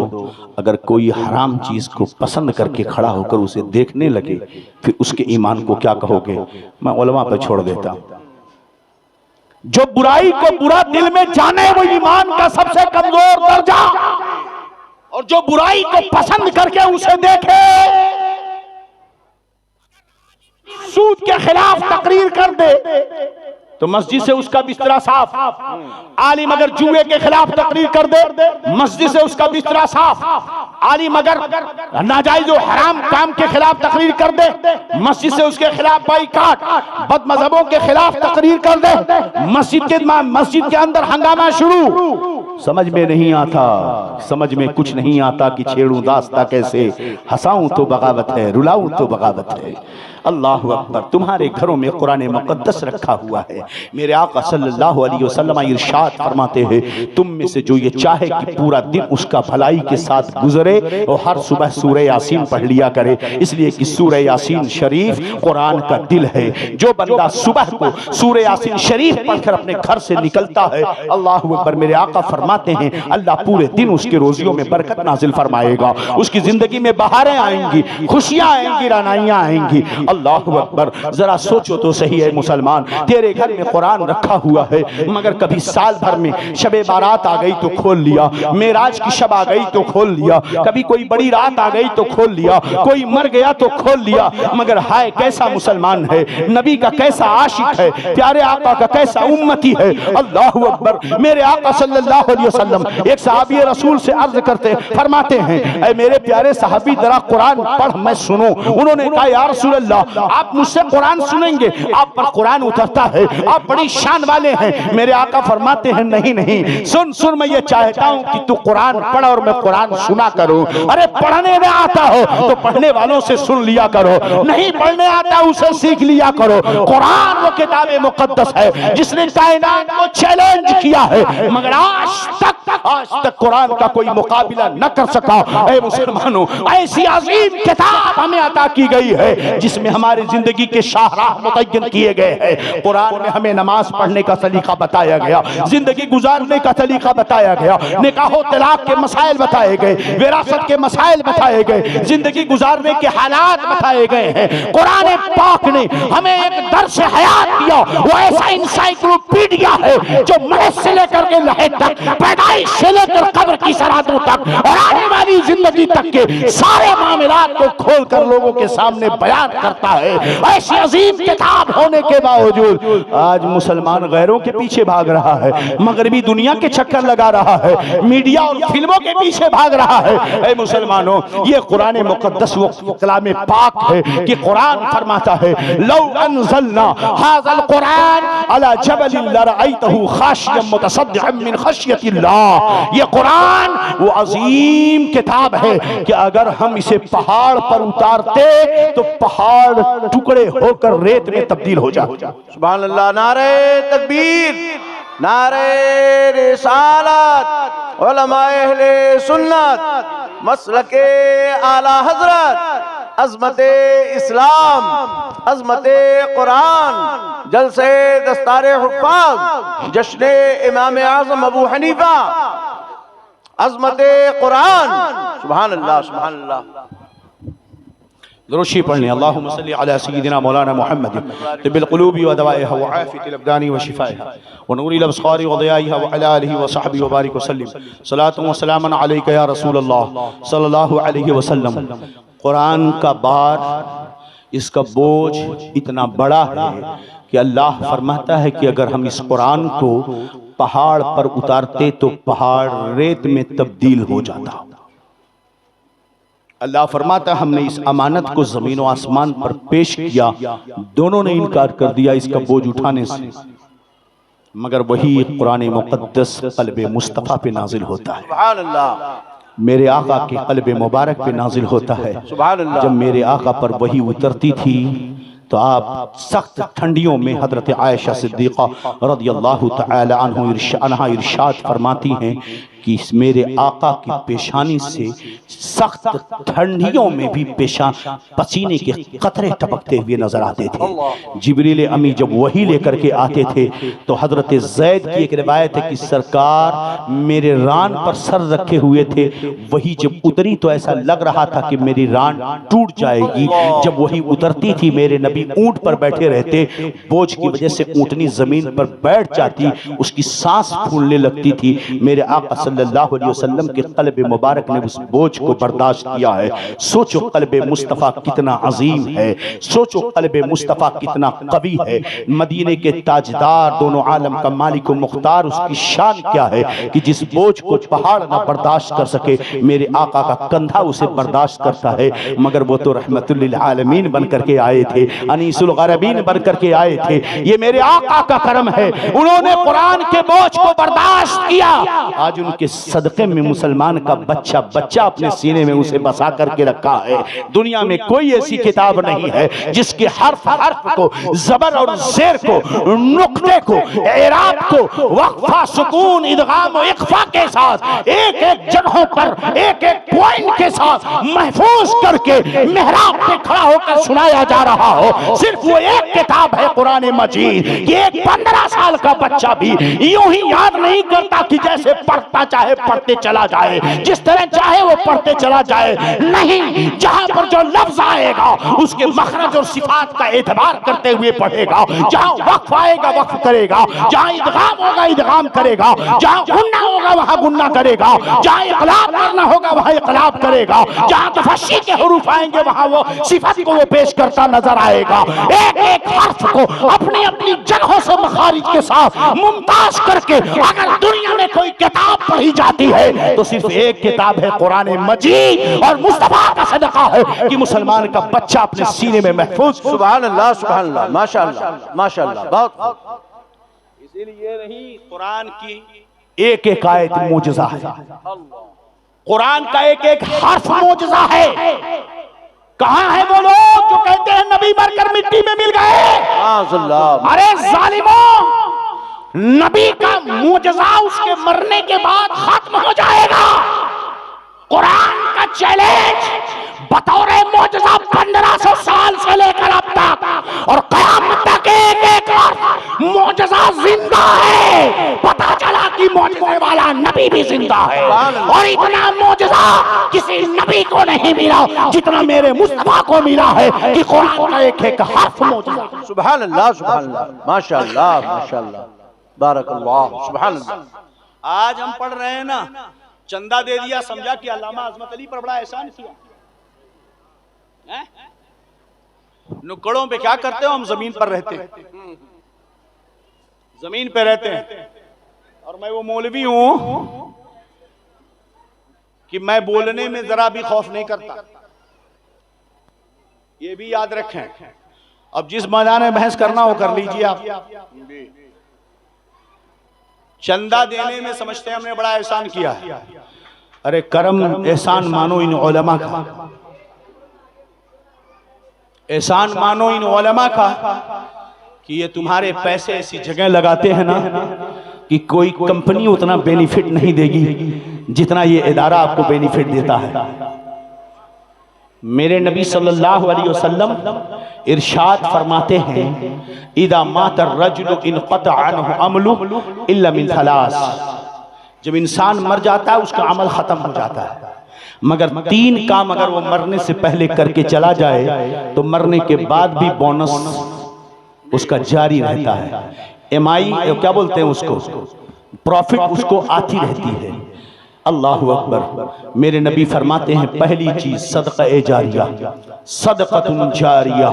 Speaker 4: अगर कोई हराम चीज को पसंद करके खड़ा होकर उसे देखने लगे, फिर उसके ईमान को क्या कहोगे? मैं उलमा पर छोड़ देता। जो बुराई को बुरा दिल में जाने, वो ईमान का सबसे कमजोर दर्जा, और जो बुराई को पसंद करके उसे देखे, सूद के खिलाफ तकरीर कर दे, तो मस्जिद से उसका बिस्तरा साफ। आलिम अगर जुए के खिलाफ तकरीर कर दे, मस्जिद से उसका बिस्तरा साफ। आलिम अगर नाजायज और हराम काम के खिलाफ तकरीर कर दे, मस्जिद से उसके खिलाफ बाइकाट, बदमज़हबों के खिलाफ तकरीर कर दे, मस्जिद के अंदर हंगामा शुरू। समझ में नहीं आता, समझ में कुछ नहीं आता कि छेड़ूं दास्ता कैसे, हंसाऊं तो बगावत है, रुलाऊं तो बगावत है। अल्लाह अकबर। तुम्हारे घरों में कुरान मुक़द्दस रखा हुआ है। मेरे आका सल्लल्लाहु अलैहि वसल्लम इरशाद फरमाते हैं, तुम में से जो ये चाहे कि पूरा दिन उसका भलाई के साथ गुजरे और हर सुबह सूरह यासीन पढ़ लिया करे, इसलिए कि सूरह यासीन शरीफ कुरान का दिल है। जो बंदा सुबह को सूरह यासीन शरीफ पढ़कर अपने घर से निकलता है, अल्लाह अकबर, मेरे आका फरमाते हैं अल्लाह पूरे दिन उसके रोजियों में बरकत नाजिल फरमाएगा, उसकी जिंदगी में बहारें आएंगी, खुशियां आएंगी, रानाइयां आएंगी। अल्लाह अकबर। जरा सोचो तो सही है मुसलमान, तेरे घर में कुरान रखा हुआ है, मगर कभी साल भर में शबे बारात आ गई तो खोल लिया, मेराज की शब आ गई तो खोल लिया, कभी कोई बड़ी रात आ गई तो खोल लिया, कोई मर गया तो खोल लिया। मगर हाय कैसा मुसलमान है, नबी का कैसा आशिक है, प्यारे आका का कैसा उम्मती है। अल्लाह अकबर। मेरे आका सल्लल्लाहु अलैहि वसल्लम एक सहाबी रसूल से अर्ज करते फरमाते हैं, ऐ मेरे प्यारे सहाबी जरा कुरान पढ़ मैं सुनो। उन्होंने कहा या रसूल अल्लाह, आप मुझसे कुरान सुनेंगे, आप पर कुरान उतरता है, आप बड़ी शान वाले हैं। मेरे आका फरमाते हैं नहीं नहीं, सुन सुन, मैं ये चाहता हूं कि तू कुरान पढ़ और मैं कुरान सुना करूं। अरे पढ़ने में आता हो तो पढ़ने वालों से सुन लिया करो, नहीं पढ़ने आता उसे सीख लिया करो। कुरान वो किताब मुकद्दस है जिसने कायनात को चैलेंज किया है, मगर आज तक कुरान का कोई मुकाबला न कर सका। ऐ मुसलमानों, ऐसी अजीम किताब हमें अता की गई है जिसमें हमारी जिंदगी के शाहराह मुतय्यन किए गए हैं। कुरान में हमें नमाज पढ़ने का सलीका बताया गया, जिंदगी गुजारने का सलीका बताया गया, निकाह तलाक के मसाइल बताए गए, विरासत के मसाइल बताए गए, जिंदगी गुजारने के हालात बताए गए हैं। कुरान पाक ने हमें एक दर्स हयात दिया, वो ऐसा इंसाइक्लोपीडिया है जो महज से लेकर के लहे तक, पैदाइश से लेकर कब्र की सराहतों तक और आने वाली जिंदगी तक के सारे मामलात को खोल कर लोगों के सामने बयान करता है। ऐसी अजीम किताब होने के बावजूद आज मुसलमान गैरों के पीछे भाग रहा है, मगरबी दुनिया के चक्कर लगा रहा है, मीडिया और फिल्मों के पीछे भाग रहा है। ऐ मुसलमानों, ये कुरान मुकद्दस वो कलाम पाक है कि कुरान फरमाता है, लौ अनज़लना हाज़ल कुरान अला जबलिन लरअयतहु खाशियम मुतसद्दिअन मिन खशियतिल्लाह। ये कुरान वो अजीम किताब है कि अगर हम इसे पहाड़ पर उतारते तो पहाड़ टुकड़े होकर रेत में तब्दील हो जाते।
Speaker 3: सुभान अल्लाह। नारे तकबीर, नारे रिसालत, उलमाए अहले सुन्नत, मसलके आला हजरत, अज़मते इस्लाम, अज़मते कुरान, जलसे दस्तारे हुफ़्फ़ाज़, जश्ने इमाम आज़म अबू हनीफा, अज़मते कुरान। सुभान अल्लाह, सुभान अल्लाह।
Speaker 4: दुरूशी पढ़ने अल्लाहुम्मा सल्ली अला सय्यिदिना मौलाना मुहम्मद तिब्बिल क़ुलूबि व दवाइहा व आफ़ियतिल अबदानि व शिफ़ाइहा व नूरिल अब्सारि व ज़ियाइहा व अला आलिहि व सहबिहि व बारिक वसल्लिम। सलातु व सलामुन अलैका या रसूलल्लाह सल्लल्लाहु अलैहि वसल्लम। कुरान का बार, इसका बोझ इतना बड़ा है कि अल्लाह फरमाता है कि अगर हम इस कुरान को पहाड़ पर उतारते तो पहाड़ रेत में तब्दील हो जाता। अल्लाह फरमाता हमने इस अमानत को ज़मीन और आसमान पर पेश किया, दोनों ने इनकार कर दिया इसका बोझ उठाने से, मगर वही कुरान मुक़द्दस क़ल्बे मुस्तफ़ा पे नाजिल होता है।
Speaker 3: सुभान अल्लाह।
Speaker 4: मेरे आका के क़ल्बे मुबारक पे नाजिल होता है।
Speaker 3: सुभान अल्लाह।
Speaker 4: जब मेरे आका पर वही उतरती थी तो आप सख्त ठंडियों में हजरत आयशा सिद्दीक़ा रज़ियल्लाहु तआला अन्हा इरशाद फरमाती हैं कि मेरे आका की पेशानी से सख्त ठंडियों में भी पसीने के कतरे टपकते हुए नजर आते थे। जिब्रील अमी जब वही लेकर के आते थे तो हजरत ज़ैद की एक रिवायत है कि सरकार मेरे रान पर सर रखे हुए थे, वही जब उतरी तो ऐसा लग रहा था कि मेरी रान टूट जाएगी। जब वही उतरती थी मेरे नबी ऊंट पर बैठे रहते, बोझ की वजह से ऊंटनी जमीन पर बैठ जाती, उसकी सांस फूलने लगती थी। मेरे आका सल्लल्लाहु अलैहि वसल्लम के क़ल्ब मुबारक ने उस बोझ को बर्दाश्त किया है। सोचो क़ल्ब मुस्तफ़ा कितना अजीम है, सोचो क़ल्ब मुस्तफ़ा कितना कवी है। मदीने के ताजदार, दोनों आलम का मालिक व मुख्तार, उसकी शान क्या है कि जिस बोझ को पहाड़ ना बर्दाश्त कर सके, मेरे आका का कंधा उसे बर्दाश्त करता है। मगर वो तो रहमतुल लिल आलमीन बन करके आए थे, अनीसुल गरबीन बन करके आए थे। ये मेरे आका का करम है, उन्होंने कुरान के बोझ को बर्दाश्त किया। आज उनके सदक़े में मुसलमान का बच्चा बच्चा अपने सीने में उसे बसा करके रखा है। दुनिया में कोई ऐसी किताब नहीं है जिसके हर्फ हर्फ को, ज़बर और ज़ेर को, नुक्ते को, एराब को वक्फा, सुकून, इदगाम और इख्फा के साथ एक एक जगहों पर एक एक पॉइंट के साथ महफूज करके मेहराब पे खड़ा होकर सुनाया जा रहा हो। सिर्फ वो एक किताब है कुरान मजीद कि एक 15 साल का बच्चा भी यूं ही याद नहीं करता कि जैसे पढ़ता चाहे पढ़ते चला जाए, जिस तरह चाहे वो पढ़ते चला जाए। नहीं, जहां पर जो लफ्ज आएगा उसके मखरज और सिफात का एतबार करते हुए पढ़ेगा। जहां वक्फ आएगा वक्फ करेगा, जहां इदगाम होगा इदगाम करेगा, जहां गुन्ना होगा वहां गुन्ना करेगा, जहां इक़लाब करना होगा वहां इक़लाब करेगा, जहां तफस्सी के हुरूफ आएंगे वहां वो सिफत को वो पेश करता नजर आएगा। एक एक हर्फ को अपनी अपनी जगहों से मखारिज के साथ मुमताज करके अगर दुनिया में कोई किताब पढ़ी जाती है तो सिर्फ एक किताब है कुरान मजीद। और मुस्तफा का सदका है कि मुसलमान का बच्चा अपने सीने में महफूज।
Speaker 3: सुभान अल्लाह, सुभान अल्लाह, माशाअल्लाह, माशाअल्लाह। बहुत
Speaker 4: इसीलिए नहीं, कुरान की एक एक आयत मोजज़ा है, कुरान का एक एक हर्फ मोजज़ा है। कहां है वो लोग जो कहते हैं नबी मरकर मिट्टी में मिल गए? अरे जालिमों, नबी का मोजज़ा उसके मरने के बाद खत्म हो जाएगा। कुरान का चैलेंज बतौर मोजज़ा 1500 साल से लेकर अब तक और क़यामत तक एक एक मोजज़ा जिंदा है। पता चला कि मोजज़े वाला नबी भी जिंदा है और इतना मोजज़ा किसी नबी को नहीं मिला जितना मेरे मुस्तफा को मिला है कि कुरान का एक एक हर्फ मोजज़ा।
Speaker 3: सुभान अल्लाह, सुभान अल्लाह, माशाअल्लाह, माशाअल्लाह, बारकल्लाह, सुभान अल्लाह।
Speaker 4: आज हम पढ़ रहे हैं ना, चंदा दे दिया, समझा कि अल्लामा अज़मत अली पर बड़ा एहसान किया। नुक्कड़ों पे क्या करते हो? हम जमीन पर रहते हैं, जमीन पे रहते हैं। और मैं वो मौलवी हूं कि मैं बोलने में जरा भी खौफ नहीं करता, ये भी याद रखें। अब जिस मैदान में बहस करना हो कर लीजिए आप। चंदा देने में समझते हैं हमने बड़ा एहसान किया है। अरे करम एहसान मानो इन उलमा का, एहसान मानो इन उलमा का कि ये तुम्हारे पैसे ऐसी जगह लगाते हैं ना कि कोई कंपनी उतना बेनिफिट नहीं देगी जितना ये इदारा आपको बेनिफिट देता है। मेरे नबी सल्लल्लाहु अलैहि वसल्लम इरशाद फरमाते हैं, इदा मातर रजुलु इनक़ता अन्हु अमलु इल्ला मिन थलास। जब इंसान मर जाता है उसका अमल खत्म हो जाता है, मगर 3 काम अगर वो मरने से पहले करके चला जाए तो मरने के बाद भी बोनस उसका जारी रहता है। एमआई क्या बोलते हैं उसको, प्रॉफिट उसको आती रहती है। अल्लाहु अकबर। मेरे नबी फरमाते हैं पहली चीज सदका ए जारिया, सदक़तुन जारिया।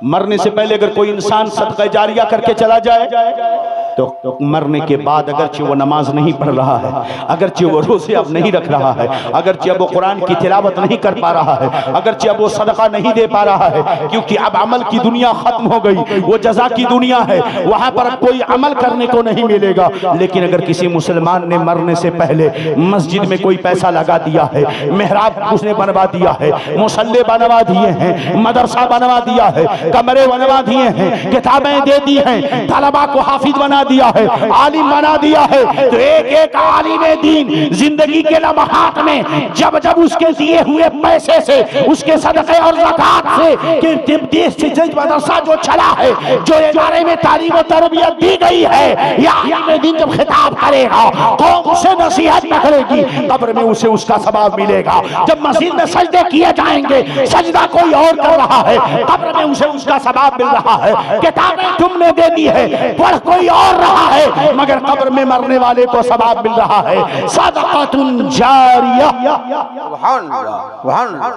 Speaker 4: मरने से पहले अगर कोई इंसान सदका जारिया करके चला जाए तो मरने के बाद अगरचे वो नमाज नहीं पढ़ रहा है, अगरचे वो रोज़े अब नहीं रख रहा है, अगरचे अब वो कुरान की तिलावत नहीं कर पा रहा है, अगरचे अब वो सदका नहीं दे पा रहा है, क्योंकि अब अमल की दुनिया खत्म हो गई, वो जज़ा की दुनिया है, वहां पर अब कोई अमल करने को नहीं मिलेगा। लेकिन अगर किसी मुसलमान ने मरने से पहले मस्जिद में कोई पैसा लगा दिया है, मेहराब उसने बनवा दिया है, मुसल्ले बनवा दिए हैं, मदरसा बनवा दिया है, कमरे बनवा दिए हैं, किताबें दे दी हैं, तलबा को हाफिज बना दिया है, आलिम बना दिया है, तो एक एक आलिम दीन जिंदगी के लम्हात में जब जब उसके दिए हुए पैसे से, उसके सदक़े और ज़कात से कि देश से मदरसा जो चला है, जो इदारे में तालीम और तरबियत दी गई है, या आलिम दीन जब खिताब करेगा, कौम उसे नसीहत न करेगी, कब्र में उसे उसका सवाब मिलेगा। जब मस्जिद में सजदे किए जाएंगे, सजदा कोई और कर रहा है, कब्र में उसे उसका सवाब मिल रहा है। किताबें तुमने दे दी है, पढ़ कोई और मर रहा है, मगर कब्र में मरने वाले को सवाब मिल रहा है। सदक़तुन जारिया,
Speaker 3: सुभान अल्लाह, सुभान अल्लाह।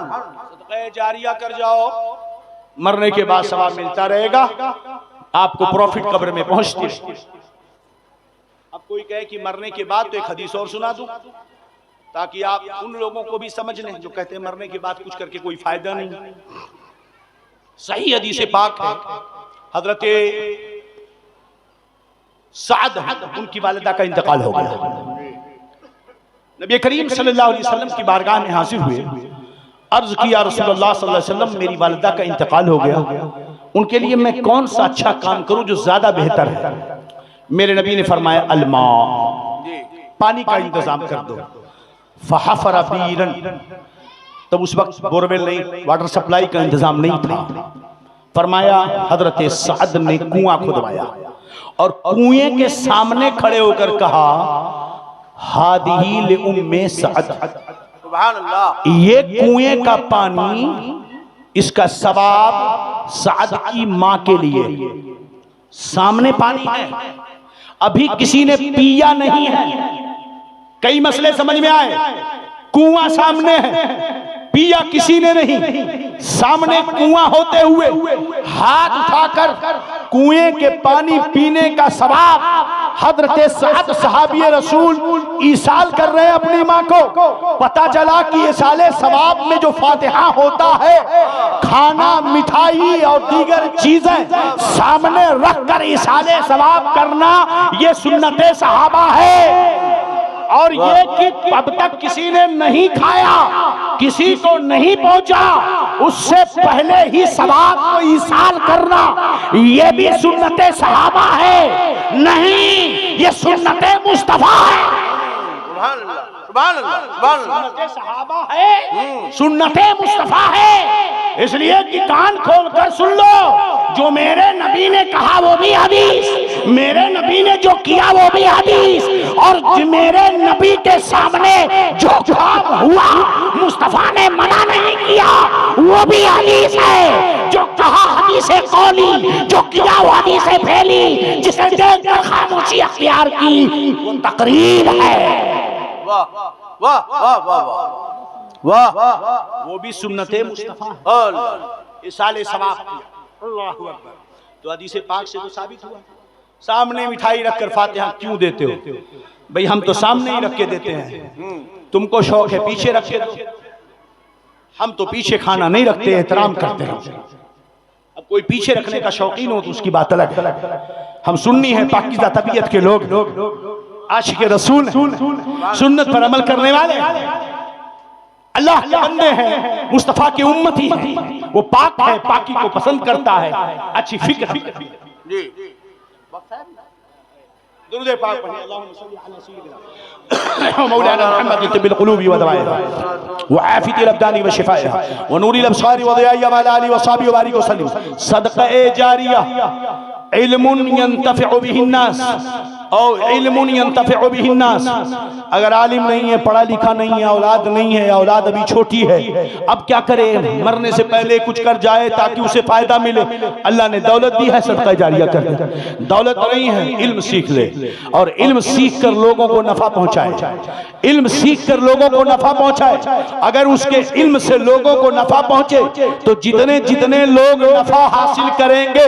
Speaker 4: सदक़े जारिया कर जाओ, मरने के बाद सवाब मिलता रहेगा, आपको प्रॉफिट कब्र में पहुंचती है। अब कोई कहे कि मरने के बाद, तो एक हदीस और सुना दूं ताकि आप उन लोगों को भी समझ लें जो कहते हैं मरने के बाद कुछ करके कोई फायदा नहीं। सही हदीस पाक है, हजरत साद उनकी वालिदा का इंतकाल हो गया। नबी करीम सल्लल्लाहु अलैहि वसल्लम की बारगाह में हाजिर हुए, अर्ज किया रसूलुल्लाह सल्लल्लाहु अलैहि वसल्लम मेरी वालिदा का इंतकाल हो गया, उनके लिए मैं कौन सा अच्छा काम करूं जो ज्यादा बेहतर है। मेरे नबी ने फरमाया अलमा, पानी का इंतजाम कर दो। फहफरा बीरन, तब उस वक्त बोरवेल नहीं, वाटर सप्लाई का इंतजाम नहीं था। फरमाया हजरत साद ने कुआं खुदवाया और कुएं के सामने खड़े होकर कहा हादिही ले उम्मे साद,
Speaker 3: सुभान अल्लाह,
Speaker 4: ये कुएं का पानी, इसका सवाब साद की मां के लिए। सामने पानी है, अभी किसी ने पिया नहीं है। कई मसले समझ में आए, कुआं सामने है, पिया किसी ने नहीं, सामने कुआं होते हुए हाथ उठाकर कुएं के पानी पीने का सवाब हजरत साद सहाबी रसूल ईसाल कर रहे हैं अपनी मां को। पता चला कि ये साले सवाब में जो फातिहा होता है, खाना मिठाई और दीगर चीजें सामने रखकर ईसाले सवाब करना, ये सुन्नते सहाबा है। और ये कि अब तक किसी ने नहीं खाया, किसी को नहीं पहुंचा, उससे पहले ही सवाब को ईसाल करना, ये भी सुन्नते सहाबा है। नहीं, ये सुन्नते मुस्तफा है।
Speaker 3: सुभान अल्लाह, सुभान अल्लाह, सुभान अल्लाह।
Speaker 4: सुन्नते सहाबा है, सुन्नते मुस्तफा है। इसलिए कि कान खोलकर सुन लो, जो मेरे नबी ने कहा वो भी हदीस, मेरे नबी ने जो किया वो भी हदीस, और मेरे नबी के सामने जो काम हुआ मुस्तफा ने मना नहीं किया वो भी हदीस है। जो कहा हदीस कौली, जो किया वो हदीस फैली, जिसे देखकर खामोशी अख्तियार की वो तकरीर है।
Speaker 3: वाह वाह वाह वाह वाह,
Speaker 4: वो भी सुन्नते मुस्तफा
Speaker 3: अल्लाह,
Speaker 4: इसाले सवाब किया। अल्लाहु अकबर। तो हदीस पाक से तो साबित हुआ, सामने मिठाई रखकर फातिहा क्यों देते हो? भाई हम तो सामने ही रख के देते हैं, तुमको शौक है पीछे रख के दो, हम तो पीछे खाना नहीं रखते, एहतराम करते हैं। अब कोई पीछे रखने का शौकीन हो तो उसकी बात अलग है। हम सुन्नी है, पाकीज़ा तबीयत के लोग, आशिक रसूल, सुन्नत पर अमल करने वाले, अल्लाह के बंदे हैं, मुस्तफा की उम्मती है। वो पाक है, पाकी को पसंद करता है, अच्छी फिक्र है।
Speaker 3: जी,
Speaker 4: दुरूद पाक पढ़िए, अल्लाहुम्मा सल्ली अला सय्यिदिना मौलाना मुहम्मद तिब्बिल क़ुलूबि व दवाइहा व आफियतिल अब्दानी व शिफाइहा व नूरिल अब्सारि व दियाइहा व अला आलिहि व सहाबिहि व बारिक व सल्लिम। सदक़े जारिया इल्मुन यंतफ़िउ बिहिन नास और इल्मुन यंतफ़िउ बिहिन नास। अगर आलिम नहीं है, पढ़ा लिखा नहीं है, औलाद नहीं है, औलाद अभी छोटी है, अब क्या करे? मरने से पहले कुछ कर जाए ताकि उसे फायदा मिले। अल्लाह ने दौलत दी है, सदका जारिया कर दे। दौलत नहीं है, इल्म सीख ले और इल्म सीख कर लोगों को नफा पहुंचाए, इल्म सीख कर लोगों को नफा पहुंचाए। अगर उसके इल्म से लोगों को नफा पहुंचे तो जितने जितने लोग नफा हासिल करेंगे,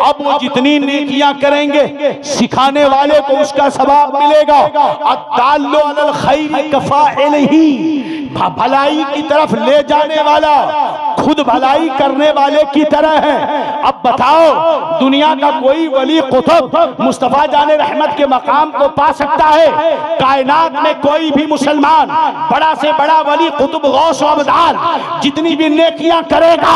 Speaker 4: अब वो जितनी नेकियां करेंगे, सिखाने वाले को उसका सवाब मिलेगा। अद्दाल्लु अलल खैरि कफ़ाइलिही, भलाई की तरफ ले जाने वाला खुद भलाई करने वाले की तरह है। अब बताओ, दुनिया का कोई वली कुतुब मुस्तफा जाने रहमत के मकाम को पा सकता है? कायनात में कोई भी मुसलमान बड़ा से बड़ा वली कुतुब गौस अब्दाल जितनी भी नेकियां करेगा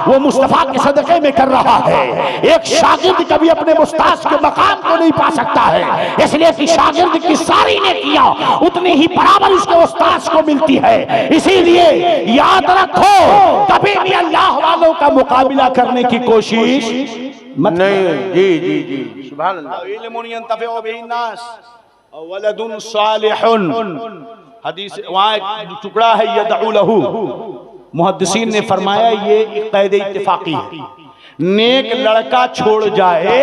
Speaker 4: वो मुस्तफा के सदक़े में कर रहा है। एक शागिर्द कभी अपने मुस्ताद के मकाम को नहीं पा सकता है, इसलिए कि शागिर्द की सारी नेकियां उतनी ही बराबर उसके उस्ताद को मिलती है। इसीलिए याद रखो, कभी भी अल्लाह वालों का मुकाबला करने की कोशिश मत
Speaker 3: नहीं। जी जी जी, सुभान अल्लाह।
Speaker 4: इल्मुन यंतफ़िउ बिहिन नास और वलदुन सालिहुन, हदीस वहाँ एक टुकड़ा है यदउ लहू, मुहद्दिसीन ने फरमाया ये क़ैद इत्तिफ़ाक़ी है। नेक लड़का छोड़ जाए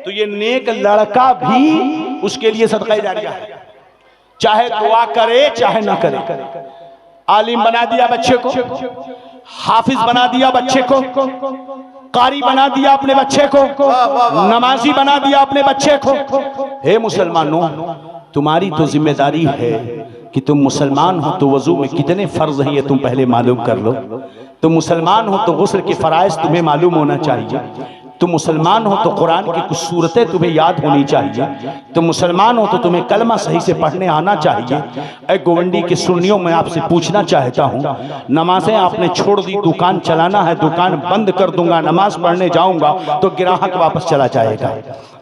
Speaker 4: तो ये नेक लड़का भी उसके लिए सदका जारिया है, चाहे दुआ करे चाहे ना करे। आलिम बना दिया बच्चे को, हाफिज बना दिया बच्चे को, कारी बना दिया अपने बच्चे को, नमाजी बना दिया अपने बच्चे को। हे मुसलमानों, तुम्हारी तो जिम्मेदारी है कि तुम मुसलमान हो तो वजू में कितने फर्ज हैं ये तुम पहले मालूम कर लो। तुम मुसलमान हो तो गुस्ल के फराइज तुम्हें मालूम होना चाहिए। तुम मुसलमान हो तो कुरान की कुछ सूरतें तुम्हें याद होनी चाहिए। तुम मुसलमान हो तो तुम्हें कलमा सही से पढ़ने आना चाहिए। ऐ गोवंडी की सुन्नियों में आपसे पूछना चाहता हूँ, नमाजें आपने छोड़ दी, दुकान चलाना है, दुकान बंद कर दूंगा, नमाज पढ़ने जाऊंगा तो ग्राहक वापस चला जाएगा।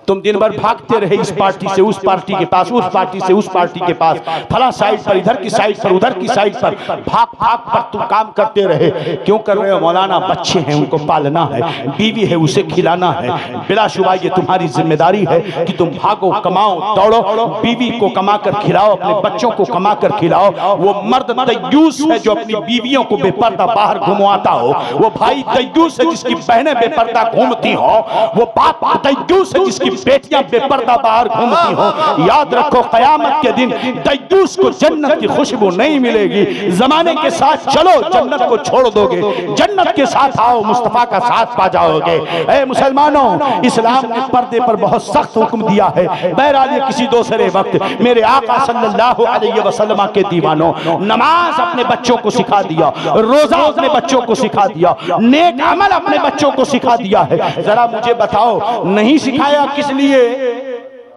Speaker 4: तुम दिन भर भागते रहे इस पार्टी से उस पार्टी के पास, उस पार्टी से उस पार्टी के पास, फला साइड पर, इधर की साइड पर, उधर की साइड पर, भाग भाग पर तुम काम करते रहे। क्यों कर रहे हो मौलाना? बच्चे हैं, उनको पालना है, बीवी है, उसे खिलाना है। बिलाशुबा ये तुम्हारी जिम्मेदारी है कि तुम भागो, कमाओ, दौड़ो, बीवी को कमा कर खिलाओ, अपने बच्चों को कमा कर खिलाओ। वो मर्द दय्यूस है जो अपनी बीवियों को बेपर्दा बाहर घुमवाता हो, वो भाई दय्यूस है जिसकी बहनें बेपर्दा घूमती हो, वो बाप दय्यूस है जिसकी बेटियां बेपर्दा बाहर घूमती हो। याद रखो कयामत के दिन दय्यूस को जन्नत की खुशबू नहीं मिलेगी। जमाने के साथ चलो, जन्नत को छोड़ दोगे, जन्नत के साथ आओ, मुस्तफा का साथ पा जाओगे। ऐ मुसलमानों, इस्लाम ने पर्दे पर बहुत सख्त हुक्म दिया है। बहरहाल ये किसी दूसरे वक्त मेरे आका सल्लल्लाहु अलैहि वसल्लम के दीवानों, नमाज अपने बच्चों को सिखा दिया, रोजा अपने बच्चों को सिखा दिया, नेक अमल अपने बच्चों को सिखा दिया है। जरा मुझे बताओ, नहीं सिखाया किस लिए?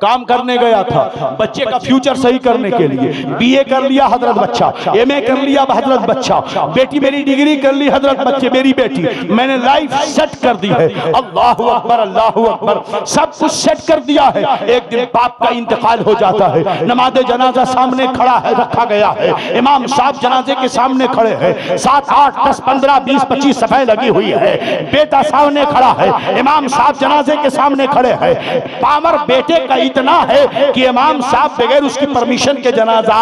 Speaker 4: काम करने गया था, बच्चे का फ्यूचर सही करने के लिए। बीए कर लिया हजरत बच्चा, एमए कर लिया हजरत बच्चा, बेटी मेरी डिग्री कर ली हजरत बच्चे, मेरी बेटी, मैंने लाइफ सेट कर दी है। अल्लाहु अकबर, अल्लाहु अकबर, सब कुछ सेट कर दिया है। एक दिन बाप का इंतकाल हो जाता है, नमाज जनाजा सामने खड़ा है, रखा गया है, इमाम साहब जनाजे के सामने खड़े हैं, 7, 8, 10, 15, 20, 25 सफाई लगी हुई है, बेटा सामने खड़ा है, इमाम साहब जनाजे के सामने खड़े हैं। पावर बेटे का इतना है कि इमाम साहब बगैर उसकी परमिशन के जनाजा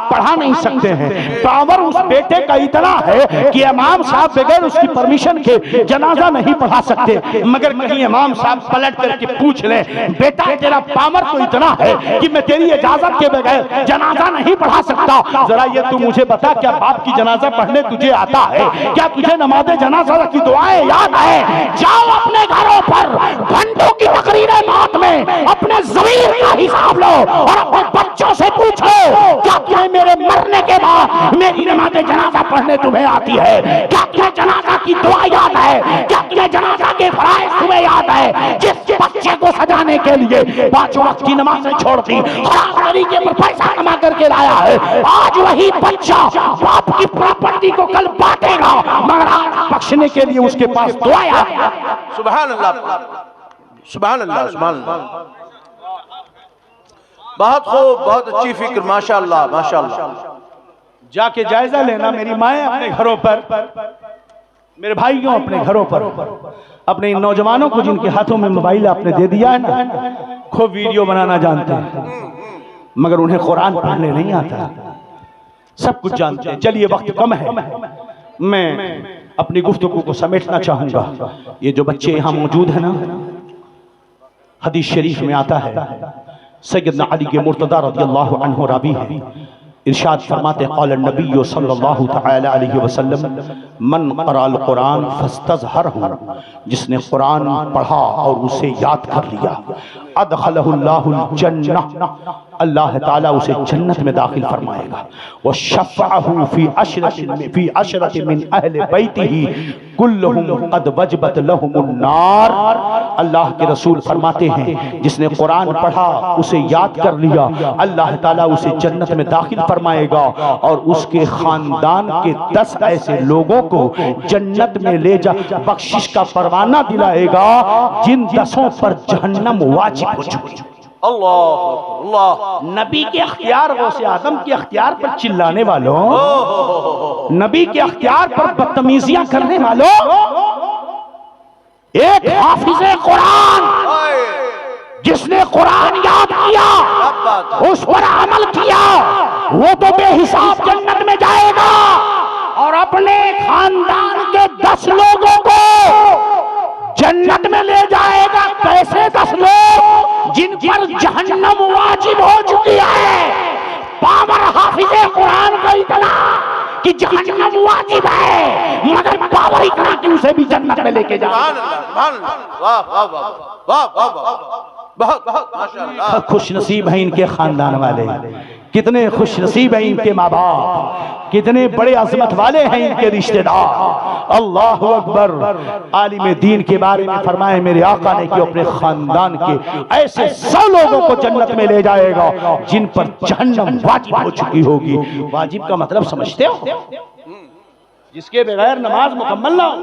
Speaker 4: पढ़ा नहीं सकते हैं। पावर उस बेटे का इतना है कि इमाम साहब बगैर उसकी परमिशन के जनाजा नहीं पढ़ा सकते। मगर कहीं इमाम साहब पलट करके पूछ ले, बेटा तेरा पावर तो इतना है कि मैं तेरी इजाजत के बगैर जनाजा नहीं पढ़ा सकता। जरा ये तू मुझे बता, क्या बाप की जनाजा पढ़ने तुझे आता है? क्या तुझे नमाज जनाजा की दुआएं याद है? जाओ अपने घरों पर घंटों की तकरीरें मौत में अपने ज़मीर का हिसाब लो और अपने बच्चों से पूछो, क्या तुम्हें मेरे मरने के बाद मेरी नमाज जनाजा पढ़ने तुम्हें आती है? क्या तुम्हें जनाजा की दुआ याद है? क्या तुम्हें जनाजा के फराइज़ तुम्हें याद है? जिस बच्चे को सजाने के लिए 5 वक्त की नमाज़ें छोड़ दी, हराम तरीके पर पैसा कमा करके लाया है, आज वही बच्चा बाप की प्रॉपर्टी को कल बांटेगा, मगर आज बख्शने के लिए उसके पास दुआ याद है।
Speaker 3: सुभान अल्लाह, सुभान अल्लाह, सुभान अल्लाह। बहुत खूब, बहुत अच्छी फिक्र, माशाअल्लाह, माशाअल्लाह।
Speaker 4: जाके जायजा लेना, मेरी माएँ अपने घरों पर, मेरे भाइयों अपने घरों पर, अपने इन नौजवानों को जिनके हाथों में मोबाइल आपने दे दिया है ना, खूब वीडियो बनाना जानते हैं, मगर उन्हें कुरान पढ़ने नहीं आता। सब कुछ जानते हैं। चलिए वक्त कम है, मैं अपनी गुफ्तगू को समेटना चाहूंगा। ये जो बच्चे यहाँ मौजूद है ना, हदीस शरीफ में आता है, सैयदना अली के मुर्तदा रज़ियल्लाहु अन्हु रावी है, इरशाद फरमाते क़ाल नबी सल्लल्लाहु तआला अलैहि वसल्लम मन क़राअल कुरान फस्तज़हरहु, जिसने कुरान पढ़ा और उसे याद कर लिया, अदखलहुल्लाहुल जन्नह, अल्लाह ताला उसे जन्नत में दाखिल फरमाएगा। व शफ़अहु फी अशरतिन मिन अहले बैतिही कुल्लुहुम क़द वजबत लहुमुन नार, अल्लाह के रसूल फरमाते हैं जिसने कुरान पढ़ा उसे याद कर लिया, अल्लाह ताला उसे जन्नत में दाखिल फरमाएगा और उसके खानदान के 10 ऐसे लोगों को जन्नत में ले जा बख्शिश का परवाना दिलाएगा जिन 10 पर जहन्नम वाजिब हो चुकी।
Speaker 3: अल्लाह अल्लाह।
Speaker 4: नबी के अख्तियार गौसे आदम के अख्तियार पर चिल्लाने वालों, नबी के अख्तियार पर बदतमीजियां करने वालों, एक हाफिज़े कुरान जिसने कुरान याद किया, उस पर अमल किया, वो तो बेहिसाब जन्नत में जाएगा और अपने खानदान के 10 लोगों को जन्नत में ले जाएगा। कैसे 10 लोग? कि जहन्नम वाजिब है मगर पावर इतना कि उसे भी जन्नत में लेके जाए।
Speaker 3: वाह वाह वाह वाह वाह वाह, बहुत बहुत माशाअल्लाह।
Speaker 4: खुश नसीब हैं इनके खानदान वाले, कितने खुश नसीब हैं इनके माँ बाप, कितने बड़े अजमत वाले हैं इनके रिश्तेदार। अल्लाह अकबर। आलिम दीन के बारे में फरमाए मेरे आका ने कि अपने खानदान के ऐसे 100 लोगों को जन्नत में ले जाएगा जिन पर जहन्नम वाजिब हो चुकी होगी। वाजिब का मतलब समझते हो? जिसके बगैर नमाज मुकम्मल ना हो,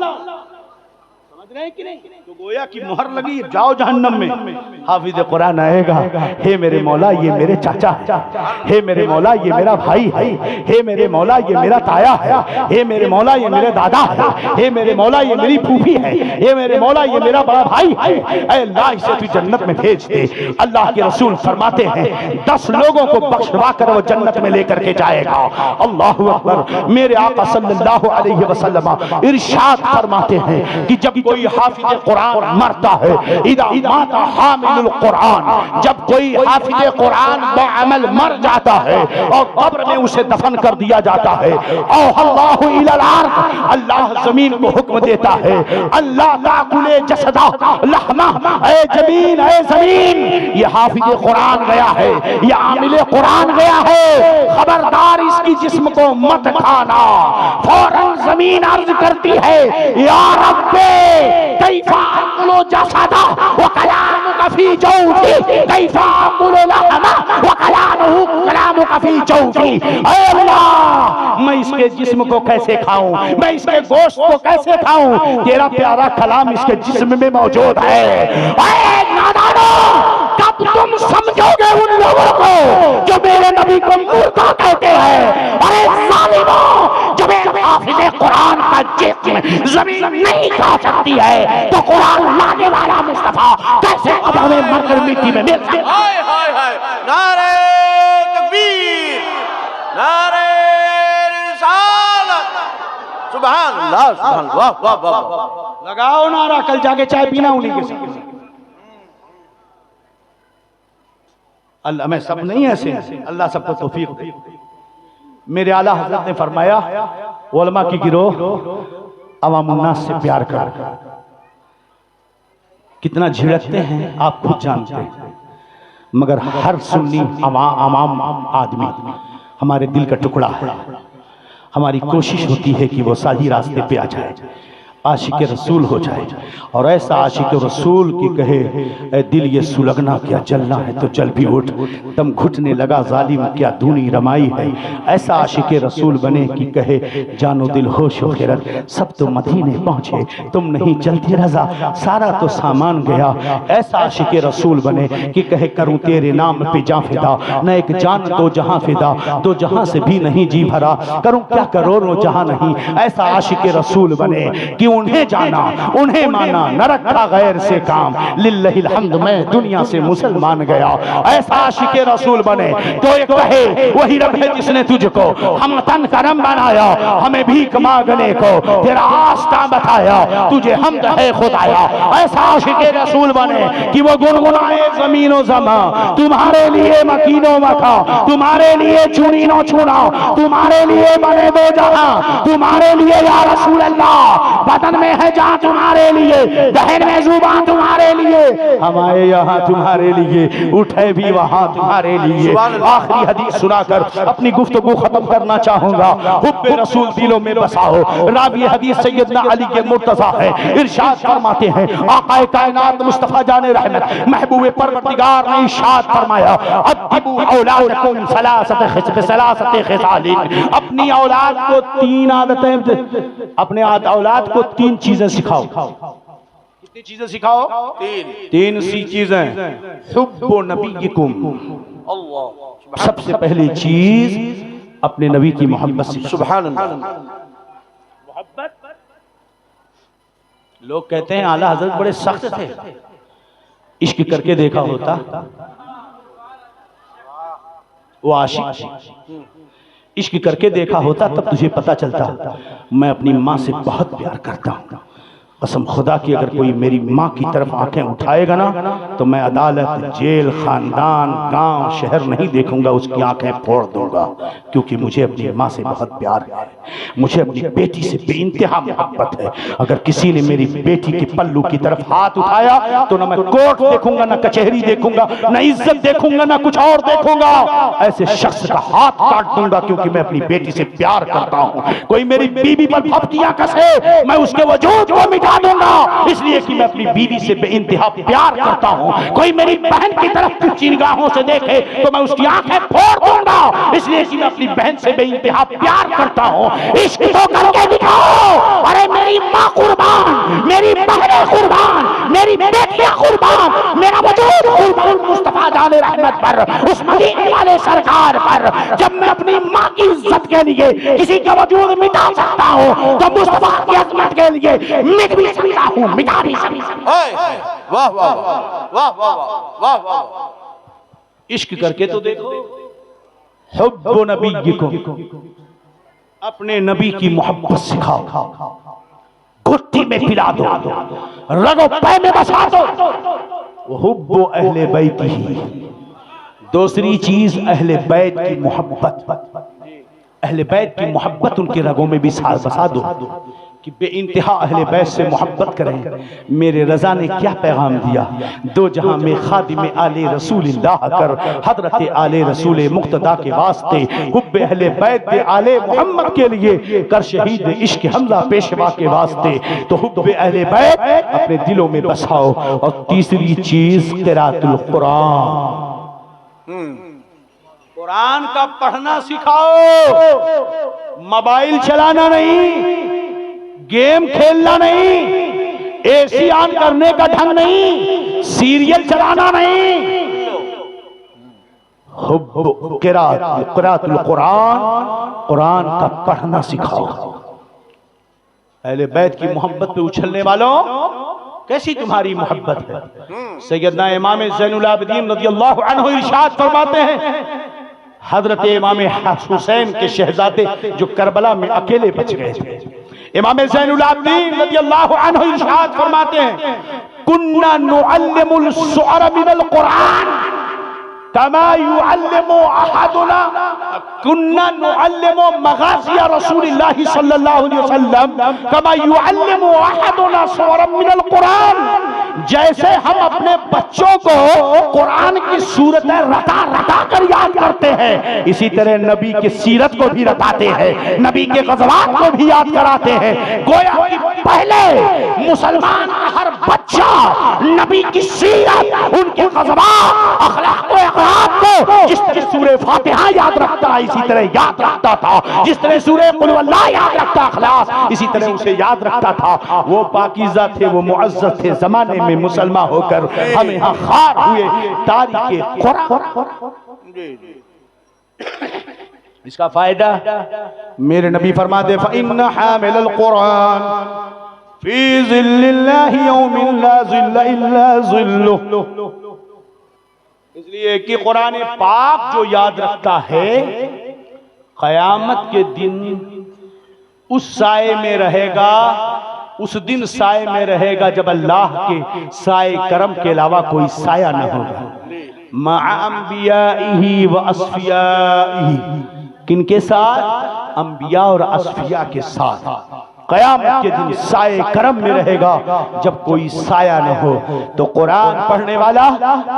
Speaker 4: समझ रहे हैं कि नहीं? तो गोया की मुहर लगी, जाओ जहन्नम में। हाफिज कुरान आएगा, हे मेरे मौला ये मेरे चाचा है, हे मेरे मौला ये मेरा भाई है, हे मेरे मौला ये मेरा ताया है, हे मेरे मौला ये मेरे दादा है, हे मेरे मौला ये मेरी फूफी है, हे मेरे मौला ये मेरा बड़ा भाई है। ऐ अल्लाह इसे तू जन्नत में भेज दे। अल्लाह के रसूल फरमाते हैं 10 लोगों को बख्शवा कर वो जन्नत में लेकर के जाएगा। अल्लाह अकबर। मेरे आका सल्लल्लाहु अलैहि वसल्लम इरशाद फरमाते हैं कि जब कोई हाफिज कुरान मरता है, इदा माता हामिलुल कुरान, जब कोई हाफिज कुरान बाअमल मर जाता है और कब्र में उसे दफन कर दिया जाता है, औहल्लाहु इलल अर्द, अल्लाह जमीन को हुक्म देता है, अल्लाह ताकुले जसदा लहमा, ऐ जमीन ऐ जमीन ये हाफिज कुरान गया है, ये आमिल कुरान गया है, खबरदार इसकी जिस्म को मत खाना। फौरन जमीन अर्ज करती है या रब्बे कैफा अकुलु जसदा व कलामुका फी जौफी, कैफा अकुलु लहमा व कलामुका फी जौफी। ऐ अल्लाह मैं इसके जिस्म को कैसे खाऊं, मैं इसके गोश्त को कैसे खाऊं, तेरा प्यारा कलाम इसके जिस्म में मौजूद है। ऐ नादानो कब तुम समझोगे उन लोगों को जो मेरे नबी को मुर्दा कहते हैं? अरे जालिमों, जब एक हाफिज कुरान का जिस्म जमीन नहीं खा सकती है तो कुरान लाने वाला मुस्तफा कैसे कब्र में मरकर मिट्टी में मिल सकता?
Speaker 3: हाय हाय हाय, नारे तकबीर, नारे रिसालत, सुभान अल्लाह, सुभान अल्लाह, वाह वाह वाह।
Speaker 4: लगाओ नारा, कल जाके चाय पीना उन्हीं के साथ। अल्लाह में सब नहीं ऐसे, अल्लाह सबको तौफीक दे। मेरे आला हजरत ने फरमाया उलमा की गिरोह अवामुन्नास से प्यार कर। कितना झिड़कते हैं आप खुद जानते हैं, मगर हर सुन्नी अवाम आदमी हमारे दिल का टुकड़ा है। हमारी कोशिश होती है कि वो सही रास्ते पे आ जाए, आशिक रसूल हो जाए, और ऐसा आशिक रसूल की कहे ए दिल ये सुलगना क्या जलना है तो जल भी उठ, दम घुटने लगा जालिम क्या दूनी रमाई है। ऐसा आशिक रसूल बने कि कहे जानो दिल होश हो खैरत सब तो मदीने पहुँचे, तुम नहीं चलती रजा सारा तो सामान गया। ऐसा आशिक रसूल बने कि कहे करूँ तेरे नाम पे जा फिदा, न एक जान तो जहाँ फिदा, तो जहाँ से भी नहीं जी भरा, करूँ क्या करोड़ों जहाँ नहीं। ऐसा आशिक रसूल बने कि उन्हें जाना उन्हें माना, न रखा गैर से काम, लिल्लाहिल हम्द मैं दुनिया से मुसलमान गया। ऐसा आशिक रसूल बने तो एक कहे वही रब है जिसने तुझको हम तन करम बनाया, हमें भीख मांगने को तेरा आस्था बताया, तुझे हमद है खुदाया। ऐसा आशिक रसूल बने कि वो गुनगुनाए ज़मीनो ज़मा, तुम्हारे लिए मकीनो मका, तुम्हारे लिए चुनीनो चुना, तुम्हारे लिए बने दो जहां, तुम्हारे लिए या रसूल अल्लाह, बदन में है जहां तुम्हारे लिए, दहन में जुबान तुम्हारे लिए, हमारे यहाँ तुम्हारे लिए, उठे भी वहां तुम्हारे लिए। आखिरी हदीस सुनाकर अपनी गुफ्तगू खत्म करना चाहूंगा। हुब्बे रसूल दिलों में बसाओ। रावी हदीस सैयदना अली के मुर्तजा है, इरशाद फरमाते हैं आकाए कायनात मुस्तफा जाने रहमत महबूबे परवरदिगार ने इरशाद फरमाया अद्दिबू औलादकुम सलासत खिसालिन, अपनी औलाद को 3 आदतें, अपने औलाद को 3 चीजें सिखाओ। कितनी चीजें सिखाओ? 3 सी चीजें। हुब्बु नबीयकुम, अल्लाह, सबसे पहली चीज अपने नबी की मोहब्बत सिखाओ। सुभान अल्लाह। मोहब्बत, लोग कहते हैं आला हजरत बड़े सख्त थे, इश्क करके देखा होता वो आशिक, इश्क करके देखा होता तब तुझे पता चलता मैं अपनी माँ से बहुत प्यार करता हूँ, कसम खुदा की अगर कोई मेरी माँ की तरफ आंखें उठाएगा ना तो मैं अदालत, जेल, खानदान, गांव, शहर नहीं देखूंगा, उसकी आंखें फोड़ दूंगा। क्योंकि मुझे अपनी माँ से बहुत प्यार है, मुझे अपनी बेटी से बेइंतहा मोहब्बत है। अगर किसी ने मेरी बेटी के पल्लू की तरफ हाथ उठाया तो ना मैं कोर्ट देखूंगा, ना कचहरी देखूंगा, ना इज्जत देखूंगा, ना कुछ और देखूंगा। ऐसे शख्स का हाथ काट दूंगा क्योंकि मैं अपनी बेटी से प्यार करता हूँ। कोई मेरी बीवी पर भपकियां कसे, मैं उसके वजूद को मिटा दूंगा, इसलिए कि मैं अपनी बीवी से बेइंतहा प्यार करता हूँ। कोई मेरी बहन की तरफ तुच्छ निगाहों से देखे तो मैं उसकी आंखें फोड़ दूंगा, इसलिए कि मैं अपनी बहन से बेइंतहा प्यार करता हूँ। इश्क तो करके दिखाओ। अरे मेरी माँ कुर्बान, मेरी बहनें कुर्बान, मेरी बेटियां कुर्बान, मेरा वजूद कुर्बान मुस्तफा जाने रहमत पर, उस मदीने वाले सरकार पर। जब मैं अपनी माँ की इज्जत के लिए किसी का वजूद मिटा सकता हूँ तो मुस्तफा की अजमत के लिए मिट भी सकता हूँ, मिटा भी सकता हूँ।
Speaker 3: वाह वाह वाह वाह वाह वाह।
Speaker 4: इश्क करके तो देखो। हुब्बु नबीयिकुम, अपने नबी की मोहब्बत सिखाओ, घुट्टी में पिला दो, रगो पै में बसा दो। हुब्बु अहले बैतिही, दूसरी चीज अहले बैत की मोहब्बत। अहले बैत की मोहब्बत उनके रगों में भी बसा दो कि बेइंतहा अहले बैत से मोहब्बत करें। मेरे रजा ने क्या पैगाम दिया, दो जहां में खादिम आले रसूलिल्लाह कर, हजरत आले रसूल मुक्तदा के वास्ते हुब्बे अहले बैत आले मोहम्मद के लिए कर शहीद इश्क हमजा पेशवा के वास्ते। तो हुब्बे अहले बैत अपने दिलों में बसाओ। और तीसरी चीज क़िराअतुल कुरान, कुरान का पढ़ना सिखाओ। मोबाइल चलाना नहीं, गेम खेलना नहीं, एसी ऑन करने का ढंग नहीं, सीरियल चलाना नहीं। क़िराअतुल कुरान, कुरान का पढ़ना सिखाओ। अहले बैत की मोहब्बत पे उछलने वालों, कैसी तुम्हारी मोहब्बत है। सैयदना इमाम ज़ैनुल आबिदीन रज़ियल्लाहु अन्हु इरशाद फरमाते हैं, हजरत इमाम हुसैन के शहजादे जो करबला में अकेले बच गए थे, इमाम ज़ैनुल आबिदीन रज़ियल्लाहु अन्हु इरशाद फरमाते हैं, कुन्ना नुअल्लिमुल शुअरा मिनल कुरान कमा युअल्लिमु अहदुना, कुन्ना नुअल्लिमु मगाज़िया रसूलिल्लाहि सल्लल्लाहु अलैहि वसल्लम कमा युअल्लिमु अहदुना सूरम मिनल कुरान। जैसे हम अपने बच्चों को कुरान की सूरतें रटा रटा कर याद करते हैं, इसी तरह नबी की सीरत को भी रटाते हैं, नबी के ग़ज़वात को भी याद कराते हैं। गोया कि पहले मुसलमान का हर बच्चा नबी की सीरत, उनके ग़ज़वात, अखलाक को जिस तरह सूरह फातिहा याद रखता है इसी तरह याद रखता था, जिस तरह सूरह कुल वल्लाह याद रखता अखलास इसी तरह उसे याद रखता था। वो पाकीज़ा थे, वो मुअज़्ज़ज़ थे, ज़माने में मुसलमान होकर हम यहाँ खार हुए तारीख़ कुरान। इसका फायदा मेरे नबी फरमाते फ़इन्न हामिलल कुरान फी ज़िल्लिल्लाहि यौमिन ला ज़िल्ला इल्ला ज़िल्लुहु। इसलिए कि कुरान पाक जो याद रखता है क़यामत के दिन उस साए में रहेगा, उस दिन साए में रहेगा जब अल्लाह के साए करम के अलावा कोई साया न होगा। मअ अंबियाइही व अस्फियाइही, किनके साथ? अंबिया और अस्फिया के साथ। क़यामत के दिन साए करम में रहेगा जब कोई साया न हो। तो कुरान पढ़ने वाला,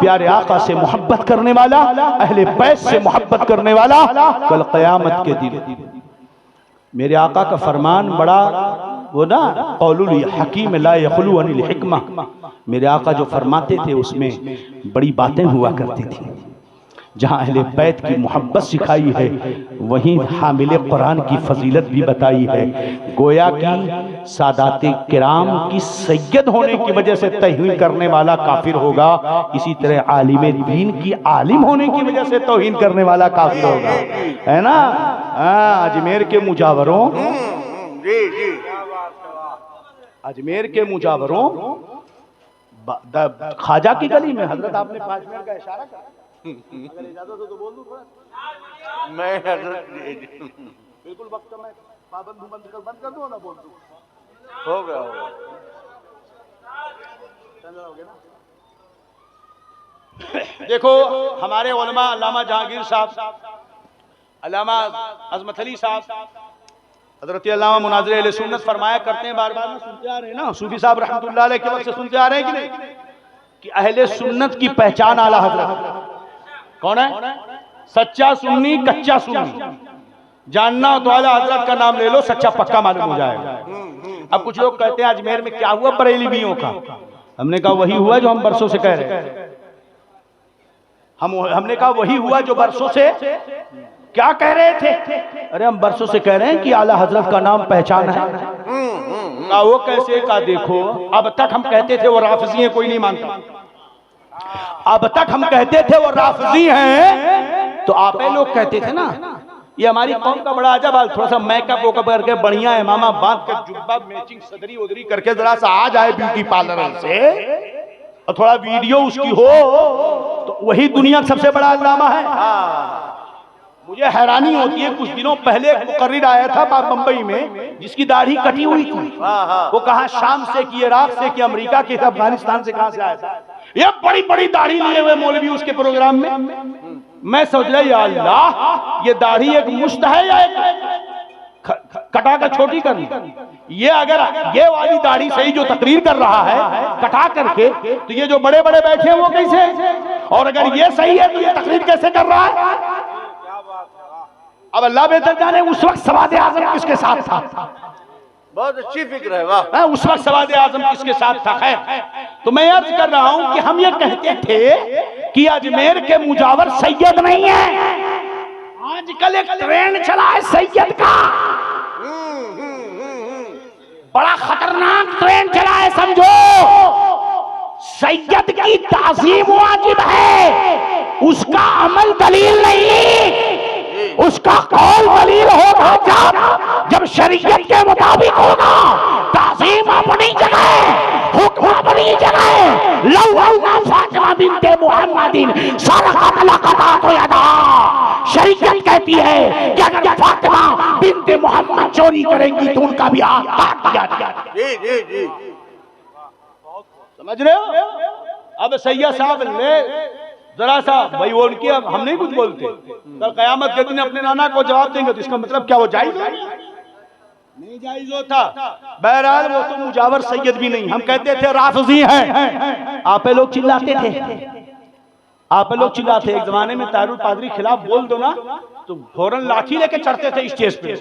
Speaker 4: प्यारे आका से मोहब्बत करने वाला, अहले बैत से मोहब्बत करने वाला, कल क़यामत के दिन मेरे आका का फरमान बड़ा वो ना, क़ौलुल हकीम ला यख़लू अनिल हिक्मा, मेरे आका जो फरमाते थे उसमें बड़ी बातें हुआ करती थी। जहाँ अहले बैत की मोहब्बत सिखाई है वहीं हामिले कुरान की फजीलत भी बताई है। गोया कि सादाते किराम की सैयद होने की वजह से तौहीन करने वाला काफिर होगा, इसी तरह आलिम दीन की आलिम होने की वजह से तौहीन करने वाला काफिर होगा, है ना। अजमेर के मुजावरों, अजमेर के मुजावरों ख्वाजा की गली में हजरत आपने 5 मिनट का इशारा करा, अगर इजाजत हो तो बोल दूं थोड़ा।
Speaker 3: मैं
Speaker 4: बिल्कुल वक्त में पाबंद बंद कर दूं ना, बोल दूं।
Speaker 3: हो गया।
Speaker 4: देखो हमारे उलमा अल्लामा जहांगीर साहब, अल्लामा अजमत अली साहब, हजरत अल्लामा मुनाज़िर अहले सुन्नत फरमाया करते हैं, बार बार ना सुनते आ रहे हैं ना, सूफी साहब रहमतुल्लाह अलैह के वक्त से सुनते आ रहे हैं कि नहीं, कि अहले सुन्नत की पहचान आला हजरत कौन है? सच्चा सुन्नी, कच्चा सुन्नी। जानना तो आला हजरत का नाम ले लो, सच्चा पक्का मालूम हो जाएगा। अब कुछ लोग कहते हैं अजमेर में क्या हुआ बरेलवियों का? हमने कहा वही हुआ जो हम बरसों से कह रहे हैं। हमने कहा वही हुआ जो बरसों से क्या कह रहे थे। अरे हम बरसों से कह रहे हैं कि आला हजरत का नाम पहचान है। का वो कैसे का? देखो अब तक हम कहते थे वो राफिजी हैं, कोई नहीं मानता। अब तक हम कहते थे वो राफिजी हैं, तो आप लोग कहते थे ना ये हमारी कौम का बड़ा अजब हाल, थोड़ा सा मेकअप वोकअप करके बढ़िया है मामा बांध कर जुब्बा मैचिंग सदरी उदरी करके जरा सा आ जाए ब्यूटी पार्लर से और थोड़ा वीडियो उसकी हो तो वही दुनिया का सबसे बड़ा अल्लामा है। मुझे हैरानी होती है, कुछ दिनों पहले एक मुकर्रिर आया था बंबई में जिसकी दाढ़ी कटी हुई थी। वो कहा शाम से कि इराक से कि अमेरिका के, अफगानिस्तान से, कहां से आया था। ये बड़ी बड़ी दाढ़ी लिए हुए मौलवी उसके प्रोग्राम में। मैं सोच रहा या अल्लाह ये दाढ़ी एक मुश्त है या एक कटा कर छोटी करनी? ये अगर ये वाली दाढ़ी सही जो तकरीर कर रहा है कटा करके, तो ये जो बड़े बड़े बैठे हैं वो कैसे? और अगर ये सही है तो ये तकरीर कैसे कर रहा है? अब अल्लाह बेहतर जाने उस वक्त सवाद आजम किसके साथ था।
Speaker 3: बहुत अच्छी फिक्र है, वाह।
Speaker 4: उस वक्त सवाद आजम किसके साथ था। खैर, तो मैं अर्ज कर रहा हूं कि हम ये कहते थे कि अजमेर के मुजावर सैयद नहीं है। आजकल एक ट्रेंड चला है सैयद का, बड़ा खतरनाक ट्रेंड चला है। समझो सैयद की ताज़ीम वाजिब है, उसका अमल दलील नहीं। उसका कौल दलील होगा जब शरीयत के मुताबिक होगा। ताज़ीम अपनी जगह, हुक्म अपनी जगह। लौला फातिमा बिन्ते मुहम्मदिन सरक़त लक़तात यदा। शरीयत कहती है कि अगर फातिमा बिन्ते मुहम्मद चोरी करेंगी तो उनका भी हाथ काट दिया जाएगा।
Speaker 3: जी जी जी,
Speaker 4: समझ रहे हो? अब सैयद साहब ने जरा सा भाई वो उनकी, अब हम नहीं कुछ बोलते, कल कयामत के दिन अपने नाना को जवाब देंगे तो इसका मतलब क्या वो जायज नहीं जायज होता। बहरहाल वो तो मुजावर सैयद भी नहीं, हम कहते थे राफिजी हैं। आप लोग चिल्लाते थे, आप लोग चिल्लाते। एक जमाने में तारुल पादरी खिलाफ बोल दो ना तो फौरन लाठी लेके चढ़ते थे स्टेज पे,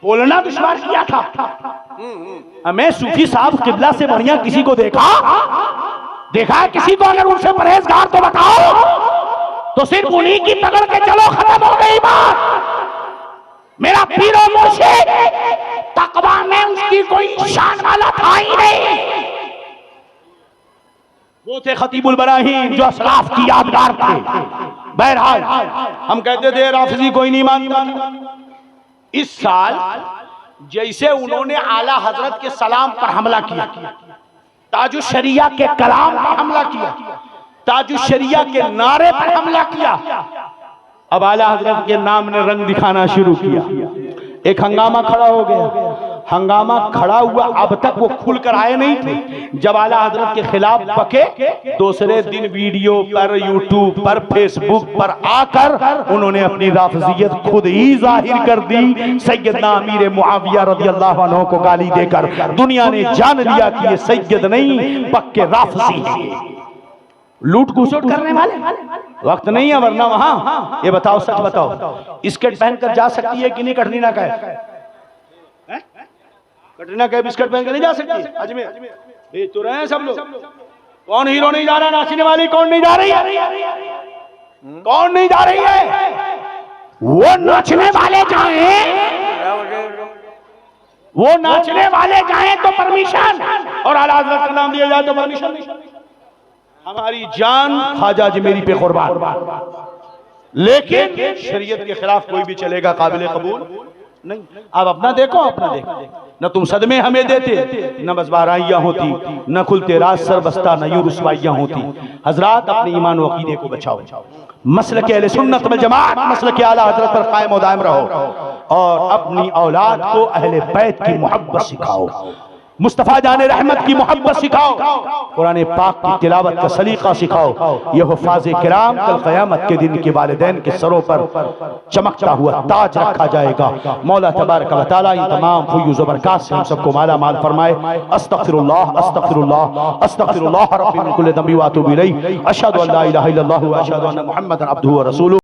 Speaker 4: बोलना दुश्वार किया था। मैं सूफी साहब किबला से बढ़िया किसी को देखा है किसी को? अगर उनसे परहेजगार तो बताओ, तो सिर्फ उन्हीं की पकड़ के चलो, खत्म हो गई बात। मेरा पीरो मुर्शिद तकवा में उसकी कोई शान वाला था ही नहीं। वो थे खतीबुल बराहीन जो असलाफ की यादगार थे। बहरहाल हम कहते थे राफिजी कोई नहीं मानता। इस साल जैसे उन्होंने आला हजरत के सलाम पर हमला किया, ताजुश शरिया के कलाम पर हमला किया, ताजुश शरिया के नारे पर हमला किया, अब आला हजरत के नाम ने रंग दिखाना शुरू किया। एक हंगामा खड़ा हो गया। हंगामा खड़ा हुआ, अब तक वो खुलकर आए नहीं थे। जब आला हजरत के खिलाफ बके, दूसरे दिन वीडियो पर, यूट्यूब पर, फेसबुक पर आकर उन्होंने अपनी राफिजियत खुद ही जाहिर कर दी। सैयदना अमीर मुआविया रज़ियल्लाहु अन्हु को गाली देकर दुनिया ने जान लिया कि ये सैयद नहीं पक्के राफिजी हैं, लूट घुसोट करने वाले। वक्त नहीं है वरना वहां। ये बताओ, सच बताओ, स्कर्ट पहनकर जा सकती है कि नहीं कटरीना कैफ? कटरीना कैफ स्कर्ट पहनकर नहीं जा सकती अजमेर? ये तो रहे हैं सब लोग। कौन हीरो नहीं जा रहा? नाचने वाली कौन नहीं जा रही है? कौन नहीं जा रही है? वो नाचने वाले जाएं, वो नाचने वाले जाएं तो परमिशन, और आला हज़रत का नाम दिया जाए तो परमिशन नहीं। हमारी जान ख्वाजा अजमेरी पे कुर्बान, लेकिन शरीयत के खिलाफ कोई भी चलेगा काबिल कबूल नहीं। अब अपना देखो, अपना देखो। न तुम सदमे हमें देते, न बस बाराइयां होती, न खुलते राज सर बस्ता, न यूं रुसवाइयां होती। हजरात अपने ईमान व अकीदे को बचाओ, मसलक अहले सुन्नत वल जमात, मसलक आला हजरत पर कायम व दायम रहो, और अपनी औलाद को अहले बैत की मोहब्बत सिखाओ। मुस्तफ़ा जाने रहमत की मोहब्बत सिखाओ, कुरान पाक की तिलावत का सलीका सिखाओ। ये हुफ़ाज़ किराम कल क़यामत के दिन के वालिदैन के सरों पर चमकता हुआ ताज रखा जाएगा। मौला तबारक व तआला इन तमाम फयूज़ व बरक़ात से हम सबको माला माल फरमाए। अस्तग़फिरुल्लाह अस्तग़फिरुल्लाह अस्तग़फिरुल्लाह रब्बी मिन कुल्लि ज़ंबि व अतूबु इलैहि। अशहदु अन ला इलाहा इल्लल्लाह व अशहदु अन्ना मुहम्मदन अब्दुहु व रसूलुहु।